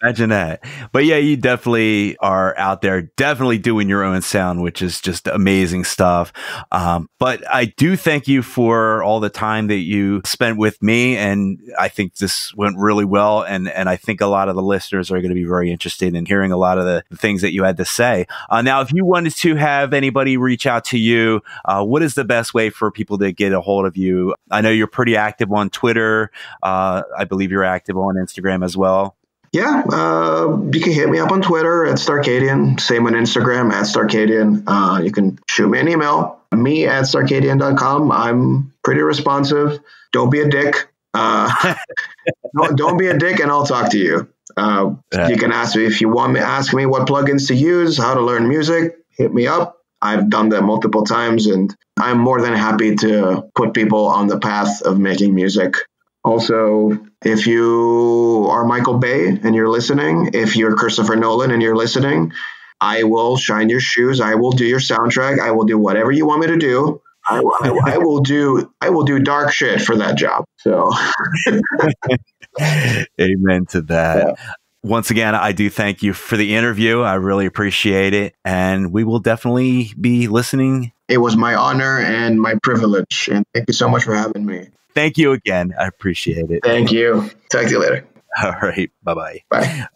imagine that. But yeah, you definitely are out there, definitely doing your own sound, which is just amazing stuff. But I do thank you for all the time that you spent with me. And I think this went really well. And I think a lot of the listeners are going to be very interested in hearing a lot of the things that you had to say. Now, if you wanted to have anybody reach out to you, what is the best way for people to get a hold of you? I know you're pretty active on Twitter. I believe you're active on Instagram as well. Yeah, you can hit me up on Twitter at Starcadian. Same on Instagram at Starcadian. You can shoot me an email, me at Starcadian.com. I'm pretty responsive. Don't be a dick. Don't be a dick, and I'll talk to you. You can ask me if you want me. Ask me what plugins to use, how to learn music. Hit me up. I've done that multiple times, and I'm more than happy to put people on the path of making music. Also, if you are Michael Bay and you're listening, if you're Christopher Nolan and you're listening, I will shine your shoes. I will do your soundtrack. I will do whatever you want me to do. I will do dark shit for that job. So, amen to that. Yeah. Once again, I do thank you for the interview. I really appreciate it. And we will definitely be listening. It was my honor and my privilege. And thank you so much for having me. Thank you again. I appreciate it. Thank you. Talk to you later. All right. Bye-bye. Bye.